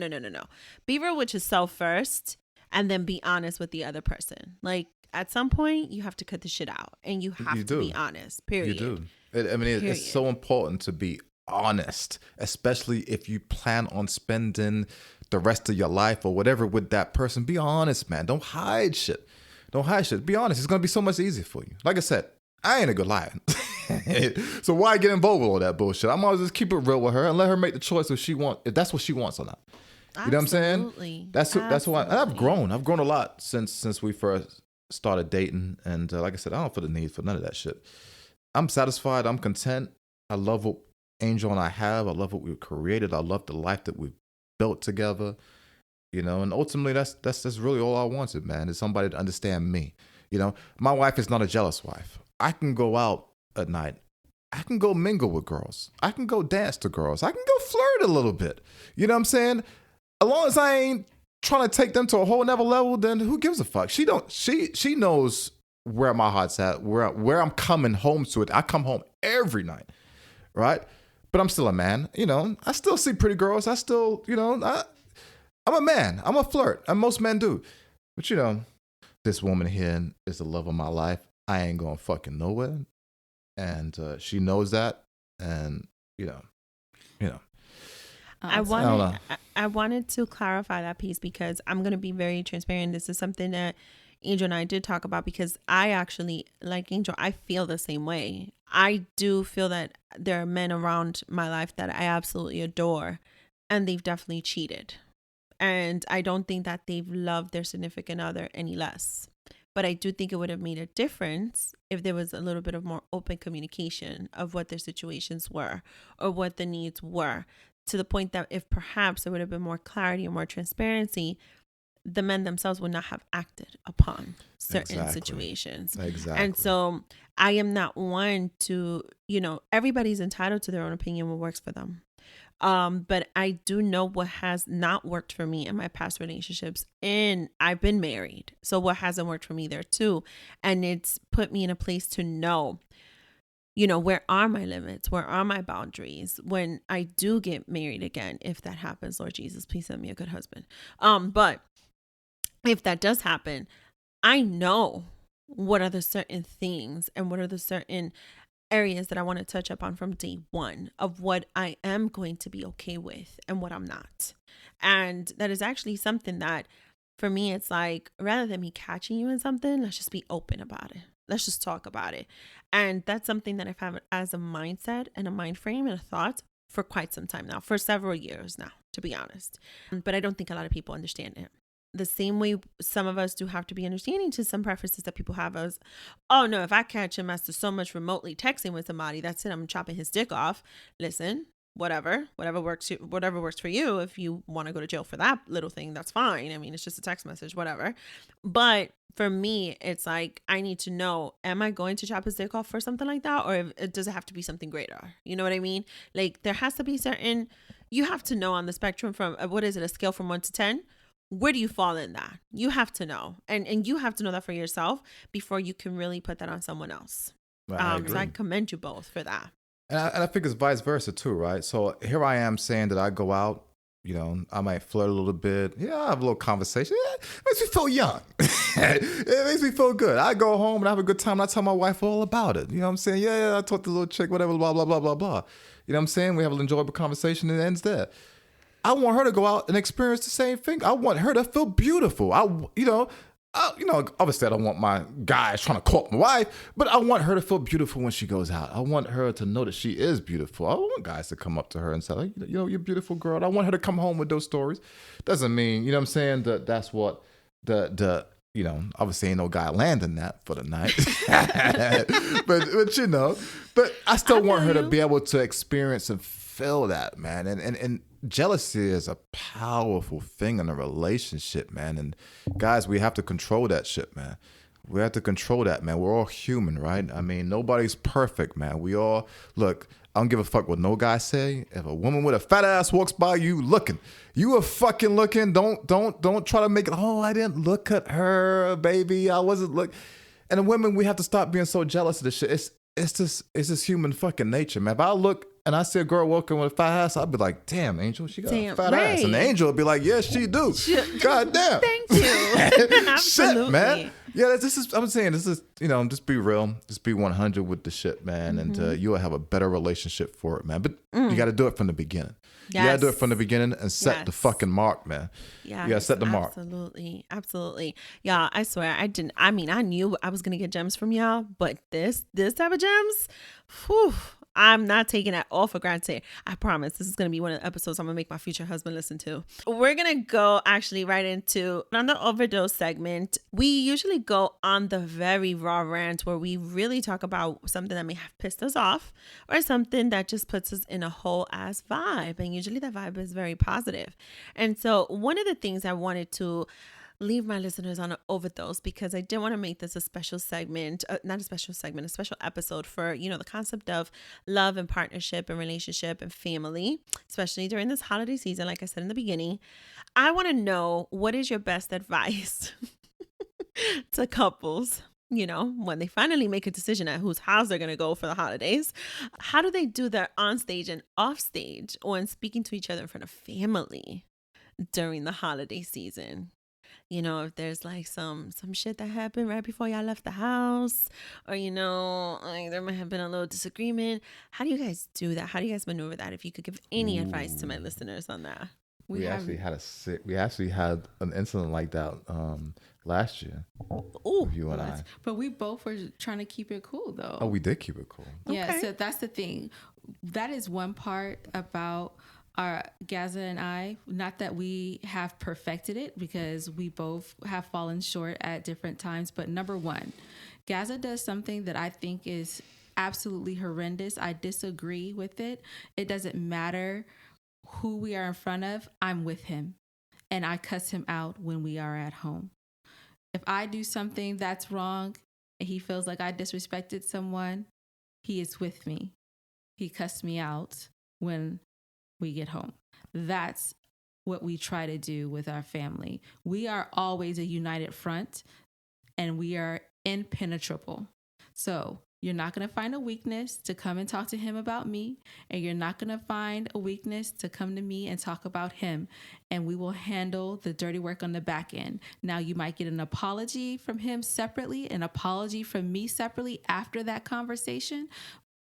Be real with yourself first and then be honest with the other person. Like, at some point, you have to cut the shit out and you have to be honest, period. You do. It's so important to be honest, especially if you plan on spending the rest of your life or whatever with that person, be honest, man. Don't hide shit. Don't hide shit. Be honest. It's going to be so much easier for you. Like I said, I ain't a good liar. So why get involved with all that bullshit? I'm always just keep it real with her and let her make the choice if that's what she wants or not. You know what I'm saying? That's why I've grown. I've grown a lot since we first started dating. And like I said, I don't feel the need for none of that shit. I'm satisfied. I'm content. I love what Angel and I have. I love what we've created. I love the life that we've built together. You know, and ultimately that's really all I wanted, man, is somebody to understand me. You know, my wife is not a jealous wife. I can go out at night. I can go mingle with girls. I can go dance to girls. I can go flirt a little bit. You know what I'm saying? As long as I ain't trying to take them to a whole nother level, then who gives a fuck? She knows where my heart's at, where I'm coming home to it. I come home every night, right? But I'm still a man. You know, I still see pretty girls. I still, you know, I'm a man. I'm a flirt, and most men do. But you know, this woman here is the love of my life. I ain't going fucking nowhere, and she knows that. And you know. I wanted to clarify that piece because I'm going to be very transparent. This is something that Angel and I did talk about because I actually, like Angel, I feel the same way. I do feel that there are men around my life that I absolutely adore, and they've definitely cheated. And I don't think that they've loved their significant other any less. But I do think it would have made a difference if there was a little bit of more open communication of what their situations were or what the needs were, to the point that if perhaps there would have been more clarity and more transparency, the men themselves would not have acted upon certain situations. Exactly. And so I am not one to, you know, everybody's entitled to their own opinion, what works for them. But I do know what has not worked for me in my past relationships, and I've been married. So what hasn't worked for me there too. And it's put me in a place to know, you know, where are my limits? Where are my boundaries when I do get married again? If that happens, Lord Jesus, please send me a good husband. But if that does happen, I know what are the certain things and what are the certain areas that I want to touch up on from day one of what I am going to be okay with and what I'm not. And that is actually something that for me, it's like, rather than me catching you in something, let's just be open about it. Let's just talk about it. And that's something that I've had as a mindset and a mind frame and a thought for quite some time now, for several years now, to be honest. But I don't think a lot of people understand it. The same way some of us do have to be understanding to some preferences that people have as, oh no, if I catch him after so much remotely texting with somebody, that's it, I'm chopping his dick off. Listen, whatever works for you. If you want to go to jail for that little thing, that's fine. I mean, it's just a text message, whatever. But for me, it's like, I need to know, am I going to chop his dick off for something like that? Or does it have to be something greater? You know what I mean? Like, there has to be certain, you have to know on the spectrum from, what is it, a scale from 1 to 10? Where do you fall in that? You have to know. And you have to know that for yourself before you can really put that on someone else. So I commend you both for that. And I think it's vice versa too, right? So here I am saying that I go out, you know, I might flirt a little bit. Yeah, I have a little conversation. Yeah, it makes me feel young. It makes me feel good. I go home and I have a good time. And I tell my wife all about it. You know what I'm saying? Yeah, I talk to the little chick, whatever, blah, blah, blah, blah, blah. You know what I'm saying? We have an enjoyable conversation and it ends there. I want her to go out and experience the same thing. I want her to feel beautiful. Obviously I don't want my guys trying to court my wife, but I want her to feel beautiful when she goes out. I want her to know that she is beautiful. I don't want guys to come up to her and say, like, you know, you're a beautiful girl. I want her to come home with those stories. Doesn't mean, you know what I'm saying, that's what you know, obviously ain't no guy landing that for the night. but I still want her to be able to experience and feel that, man. And jealousy is a powerful thing in a relationship, man. And guys, we have to control that shit, man. We have to control that, man. We're all human, right? I mean, nobody's perfect, man. We all, look, I don't give a fuck what no guy say. If a woman with a fat ass walks by you looking, you are fucking looking. Don't try to make it, oh, I didn't look at her, baby. I wasn't look. And the women, we have to stop being so jealous of this shit. It's just human fucking nature, man. If I look and I see a girl walking with a fat ass, I'd be like, damn, Angel, she got a fat ass. And the right. Angel would be like, yeah, she do. God damn. Thank you. Absolutely. Shit, man. Yeah, I'm saying, this is, just be real. Just be 100 with the shit, man. And you'll have a better relationship for it, man. But you got to do it from the beginning. Yes. You got to do it from the beginning and set the fucking mark, man. Yeah, you got to set the mark. Absolutely. Y'all, I swear, I knew I was going to get gems from y'all, but this type of gems, whew, I'm not taking that all for granted. I promise this is going to be one of the episodes I'm going to make my future husband listen to. We're going to go actually right into, on the overdose segment, we usually go on the very raw rant where we really talk about something that may have pissed us off or something that just puts us in a whole ass vibe. And usually that vibe is very positive. And so one of the things I wanted to leave my listeners on an overdose, because I didn't want to make this a special segment, a special episode for, the concept of love and partnership and relationship and family, especially during this holiday season. Like I said in the beginning, I want to know, what is your best advice to couples, when they finally make a decision at whose house they're going to go for the holidays? How do they do their on stage and off stage when speaking to each other in front of family during the holiday season? If there's like some shit that happened right before y'all left the house, or, like there might have been a little disagreement. How do you guys do that? How do you guys maneuver that? If you could give any advice to my listeners on that. We actually had an incident like that last year. Ooh, you and I. But we both were trying to keep it cool, though. Oh, we did keep it cool. Yeah, okay. So that's the thing. That is one part about our Gazza and I, not that we have perfected it, because we both have fallen short at different times. But number one, Gazza does something that I think is absolutely horrendous. I disagree with it. It doesn't matter who we are in front of. I'm with him, and I cuss him out when we are at home. If I do something that's wrong and he feels like I disrespected someone, he is with me. He cussed me out when we get home. That's what we try to do with our family. We are always a united front, and we are impenetrable. So you're not going to find a weakness to come and talk to him about me, and you're not going to find a weakness to come to me and talk about him, and we will handle the dirty work on the back end. Now, you might get an apology from him separately, an apology from me separately after that conversation,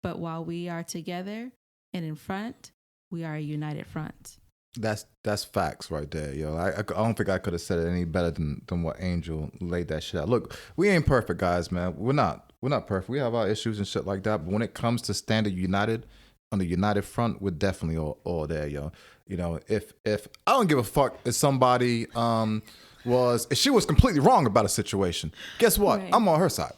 but while we are together and in front, we are a united front. That's facts right there, yo. I don't think I could have said it any better than what Angel laid that shit out. Look, we ain't perfect, guys, man. We're not perfect. We have our issues and shit like that. But when it comes to standing united on the united front, we're definitely all there, yo. If I don't give a fuck if somebody if she was completely wrong about a situation, guess what? Right. I'm on her side.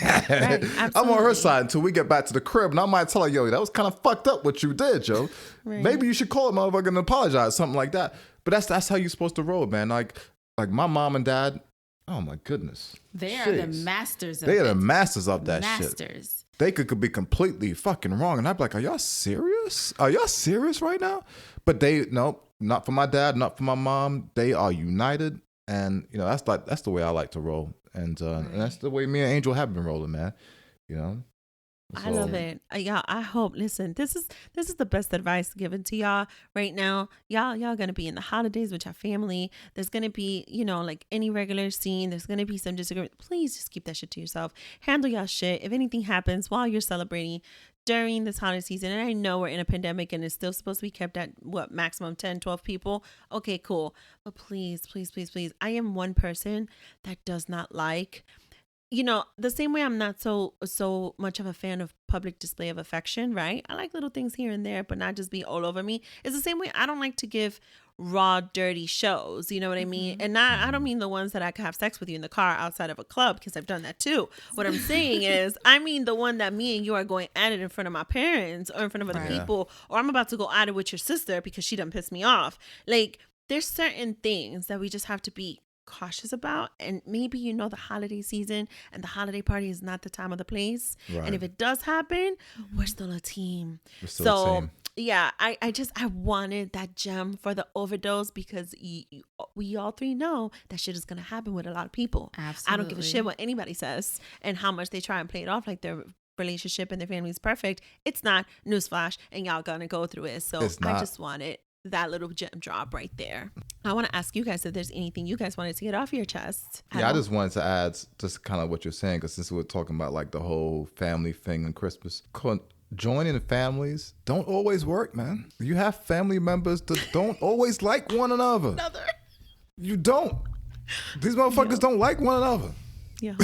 Right, I'm on her side until we get back to the crib, and I might tell her, yo, that was kind of fucked up what you did, yo. Right. Maybe you should call it, motherfucker, and apologize, something like that. But that's how you're supposed to roll, man. Like my mom and dad, oh my goodness, they are the masters. They are the masters of that shit. Masters. They could be completely fucking wrong, and I'd be like, are y'all serious? Are y'all serious right now? But not for my dad, not for my mom. They are united, and that's the way I like to roll. And that's the way me and Angel have been rolling, man. So, I love it. Y'all, I hope, listen, this is the best advice given to y'all right now. Y'all gonna be in the holidays with your family. There's gonna be, like any regular scene, there's gonna be some disagreement. Please just keep that shit to yourself. Handle y'all shit. If anything happens while you're celebrating during this holiday season, and I know we're in a pandemic and it's still supposed to be kept at maximum 10, 12 people. Okay, cool. But please, please, please, please. I am one person that does not like, the same way I'm not so much of a fan of public display of affection, right? I like little things here and there, but not just be all over me. It's the same way I don't like to give raw, dirty shows. You know what I mean? And I don't mean the ones that I could have sex with you in the car outside of a club, because I've done that too. What I'm saying is, I mean the one that me and you are going at it in front of my parents or in front of other people, or I'm about to go at it with your sister because she done pissed me off. Like, there's certain things that we just have to be cautious about, and maybe the holiday season and the holiday party is not the time or the place, and if it does happen, we're still a team. Yeah, I wanted that gem for the overdose, because we all three know that shit is gonna happen with a lot of people. Absolutely. I don't give a shit what anybody says and how much they try and play it off like they're relationship and their family is perfect. It's not, newsflash, and y'all gonna go through it. So I just wanted that little gem drop right there. I want to ask you guys if there's anything you guys wanted to get off your chest. Yeah, I just wanted to add just kind of what you're saying, because since we're talking about like the whole family thing and Christmas, joining families don't always work, man. You have family members that don't always like one another. You don't. These motherfuckers don't like one another. Yeah.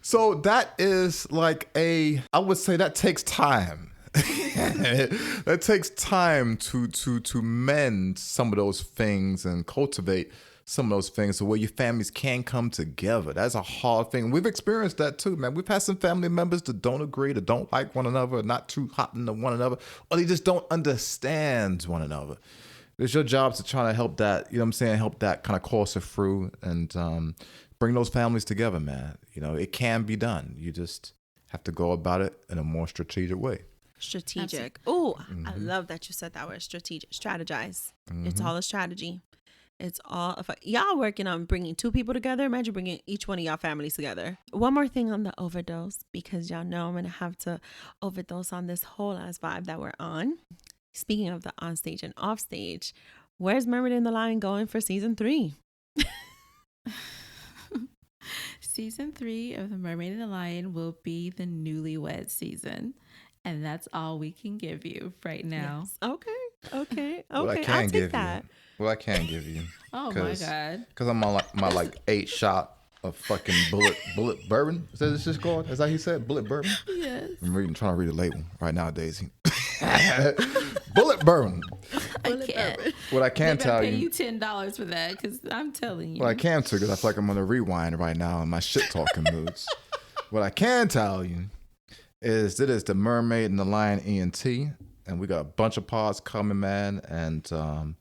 So that is like I would say that takes time. That takes time to mend some of those things and cultivate some of those things so where your families can come together. That's a hard thing. We've experienced that too, man. We've had some family members that don't agree, that don't like one another, not too hot into one another, or they just don't understand one another. It's your job to try to help that, you know what I'm saying, help that kind of course it through and bring those families together, man. You know, it can be done. You just have to go about it in a more strategic way. Strategic. Oh, I love that you said that word, strategic. Strategize. It's all a strategy. It's all, if y'all working on bringing two people together, imagine bringing each one of y'all families together. One more thing on the overdose, because y'all know I'm going to have to overdose on this whole ass vibe that we're on. Speaking of the on stage and off stage, where's Mermaid and the Lion going for season 3? Season 3 of The Mermaid and the Lion will be the newlywed season. And that's all we can give you right now. Yes. Okay. What I can give you. Oh my God. Because I'm on my 8 shot of fucking bullet bourbon. Is that what it's called? Is that how he said? Bullet bourbon? Yes. I'm trying to read the label right now, Daisy. Bullet bourbon. I can't. What I can tell pay you $10 for that, because I'm telling you. What I can tell you, because I feel like I'm on a rewind right now in my shit talking moods. What I can tell you is that is the Mermaid and the Lion ENT, and we got a bunch of pods coming, man, and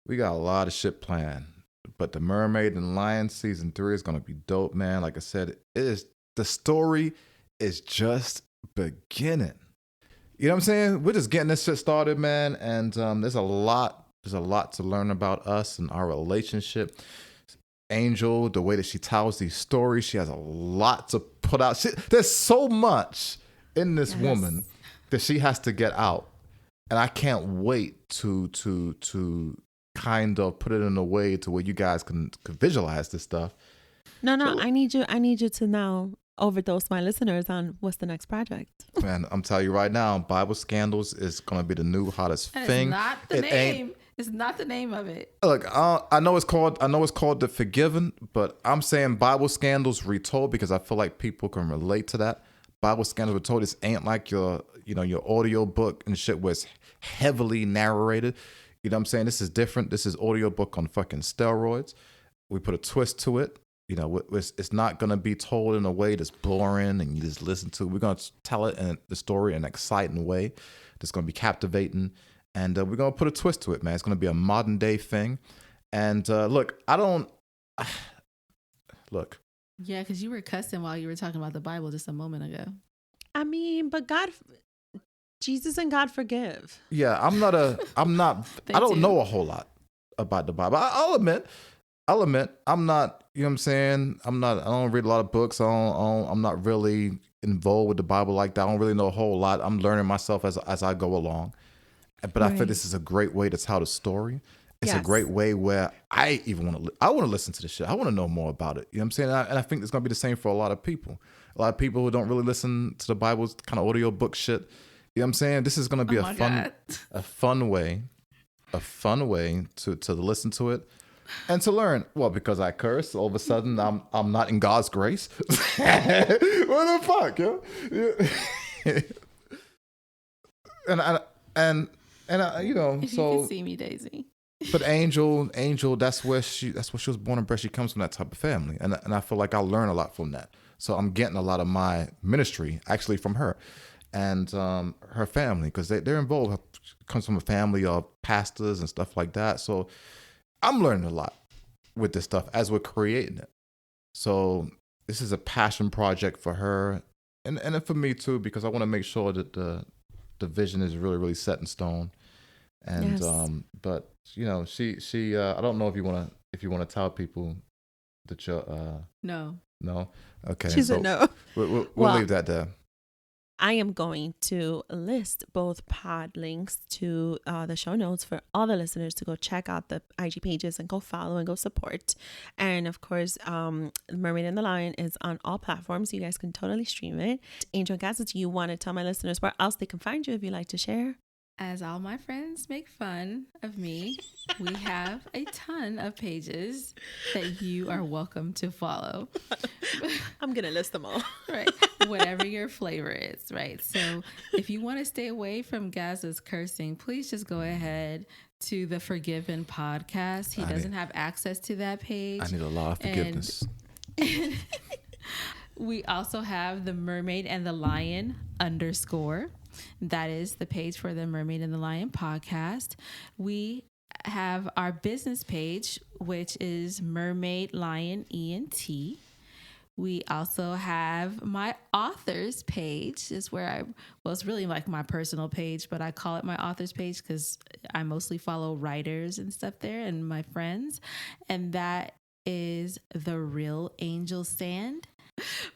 we got a lot of shit planned. But the Mermaid and the Lion season 3 is gonna be dope, man. Like I said, the story is just beginning. You know what I'm saying? We're just getting this shit started, man, and there's a lot to learn about us and our relationship. Angel, the way that she tells these stories, she has a lot to put out. There's so much in this woman that she has to get out, and I can't wait to kind of put it in a way to where you guys can visualize this stuff. No, I need you to now overdose my listeners on what's the next project. Man, I'm telling you right now, Bible Scandals is gonna be the new hottest thing. It's not the name. It's not the name of it. Look, I know it's called The Forgiven, but I'm saying Bible Scandals Retold because I feel like people can relate to that. Bible Scandals Retold. This ain't like your audio book and shit where it's heavily narrated. You know what I'm saying? This is different. This is audio book on fucking steroids. We put a twist to it. You know, it's not going to be told in a way that's boring and you just listen to it. We're going to tell it in the story in an exciting way that's going to be captivating. And we're going to put a twist to it, man. It's going to be a modern day thing. And look. Yeah, because you were cussing while you were talking about the Bible just a moment ago. I mean, but Jesus and God forgive. Yeah, I don't know a whole lot about the Bible. I'll admit, I'm not, you know what I'm saying? I don't read a lot of books. I'm not really involved with the Bible like that. I don't really know a whole lot. I'm learning myself as I go along. But I feel this is a great way to tell the story. It's a great way where I want to listen to the shit. I want to know more about it. You know what I'm saying? And I think it's going to be the same for a lot of people. A lot of people who don't really listen to the Bible's kind of audio book shit. You know what I'm saying? This is going to be a fun way to listen to it and to learn. Well, because I curse, all of a sudden I'm not in God's grace. What the fuck, yo? Yeah. and you know, if so you can see me, Daisy. But Angel, that's where she was born and bred. She comes from that type of family, and I feel like I learn a lot from that. So I'm getting a lot of my ministry actually from her and her family, because they're involved. Comes from a family of pastors and stuff like that. So I'm learning a lot with this stuff as we're creating it. So this is a passion project for her and for me too, because I want to make sure that the vision is really, really set in stone. And but you know, she I don't know if you want to tell people that you're No. Okay. She said no. We'll leave that there. I am going to list both pod links to the show notes for all the listeners to go check out the IG pages and go follow and go support. And of course, Mermaid and the Lion is on all platforms. You guys can totally stream it. Angel Gazza, do you want to tell my listeners where else they can find you if you'd like to share? As all my friends make fun of me, we have a ton of pages that you are welcome to follow. I'm going to list them all. Right. Whatever your flavor is, right? So if you want to stay away from Gazza's cursing, please just go ahead to the Forgiven podcast. He doesn't have access to that page. I need a lot of forgiveness. And we also have the Mermaid and the Lion _ That is the page for the Mermaid and the Lion podcast. We have our business page, which is Mermaid Lion ENT. We also have my authors page, is where it's really like my personal page, but I call it my authors page because I mostly follow writers and stuff there and my friends. And that is The Real Angel Sand.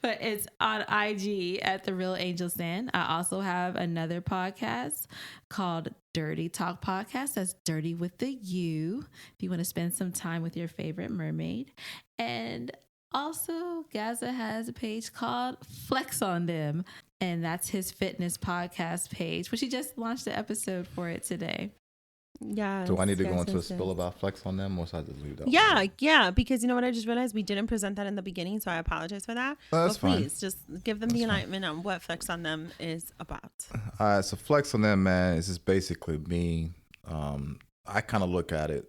But it's on IG at The Real Angel Sand. I also have another podcast called Dirty Talk Podcast. That's dirty with the U, if you want to spend some time with your favorite mermaid. And also, Gazza has a page called Flex on Them, and that's his fitness podcast page, which he just launched an episode for it today. Yeah. Do I need to go into a spill about Flex on Them, or should I just leave that? Yeah, because you know what? I just realized we didn't present that in the beginning, so I apologize for that. That's but please, fine. just give them the enlightenment on what Flex on Them is about. All right, so Flex on Them, man, is just basically me. I kind of look at it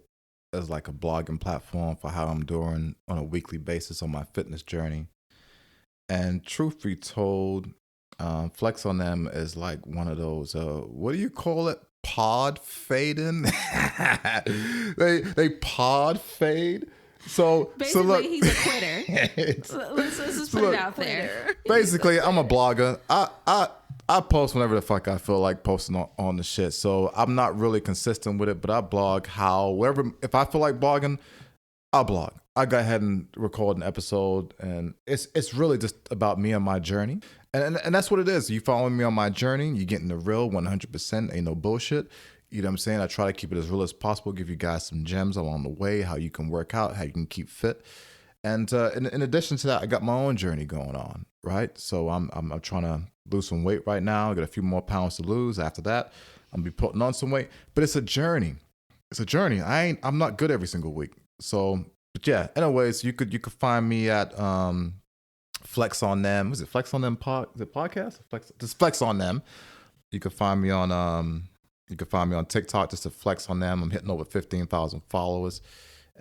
as like a blogging platform for how I'm doing on a weekly basis on my fitness journey. And truth be told, Flex on Them is like one of those, what do you call it? Pod fading. they pod fade. So basically, look, he's a quitter. Let's just put it out there. Basically, I'm a blogger. I post whenever the fuck I feel like posting on the shit. So I'm not really consistent with it, but I blog if I feel like blogging, I'll blog. I go ahead and record an episode, and it's really just about me and my journey. And that's what it is. You following me on my journey, you getting the real 100%, ain't no bullshit. You know what I'm saying? I try to keep it as real as possible, give you guys some gems along the way, how you can work out, how you can keep fit. And in addition to that, I got my own journey going on, right? So I'm trying to lose some weight right now. I got a few more pounds to lose. After that, I'm gonna be putting on some weight. But it's a journey. It's a journey. I'm not good every single week. So, but yeah. Anyways, you could find me at Flex on Them. Was it Flex on Them is it podcast? Just Flex on Them. You can find me on TikTok just to Flex on Them. I'm hitting over 15,000 followers,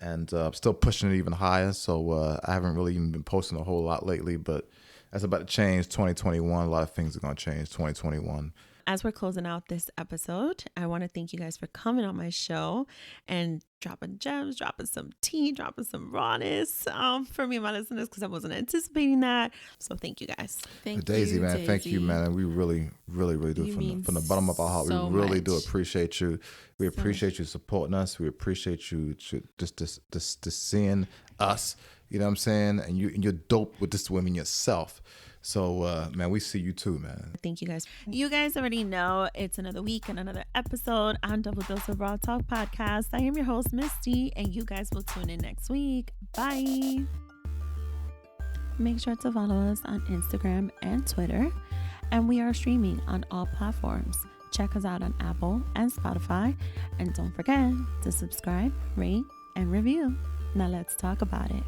and I'm still pushing it even higher. So I haven't really even been posting a whole lot lately, but that's about to change 2021. A lot of things are going to change 2021. As we're closing out this episode, I want to thank you guys for coming on my show and dropping gems, dropping some tea, dropping some rawness for me and my listeners, because I wasn't anticipating that. So thank you guys. Thank Daisy, you, man. Daisy. Thank you, man. And we really, really, really do from the bottom of our heart. So we really do much. appreciate you. We appreciate you supporting us. We appreciate you just seeing us. You know what I'm saying? And you're dope with this women yourself. So, man, we see you too, man. Thank you guys. You guys already know it's another week and another episode on Double Dose of Raw Talk Podcast. I am your host, Misty, and you guys will tune in next week. Bye. Make sure to follow us on Instagram and Twitter, and we are streaming on all platforms. Check us out on Apple and Spotify, and don't forget to subscribe, rate, and review. Now let's talk about it.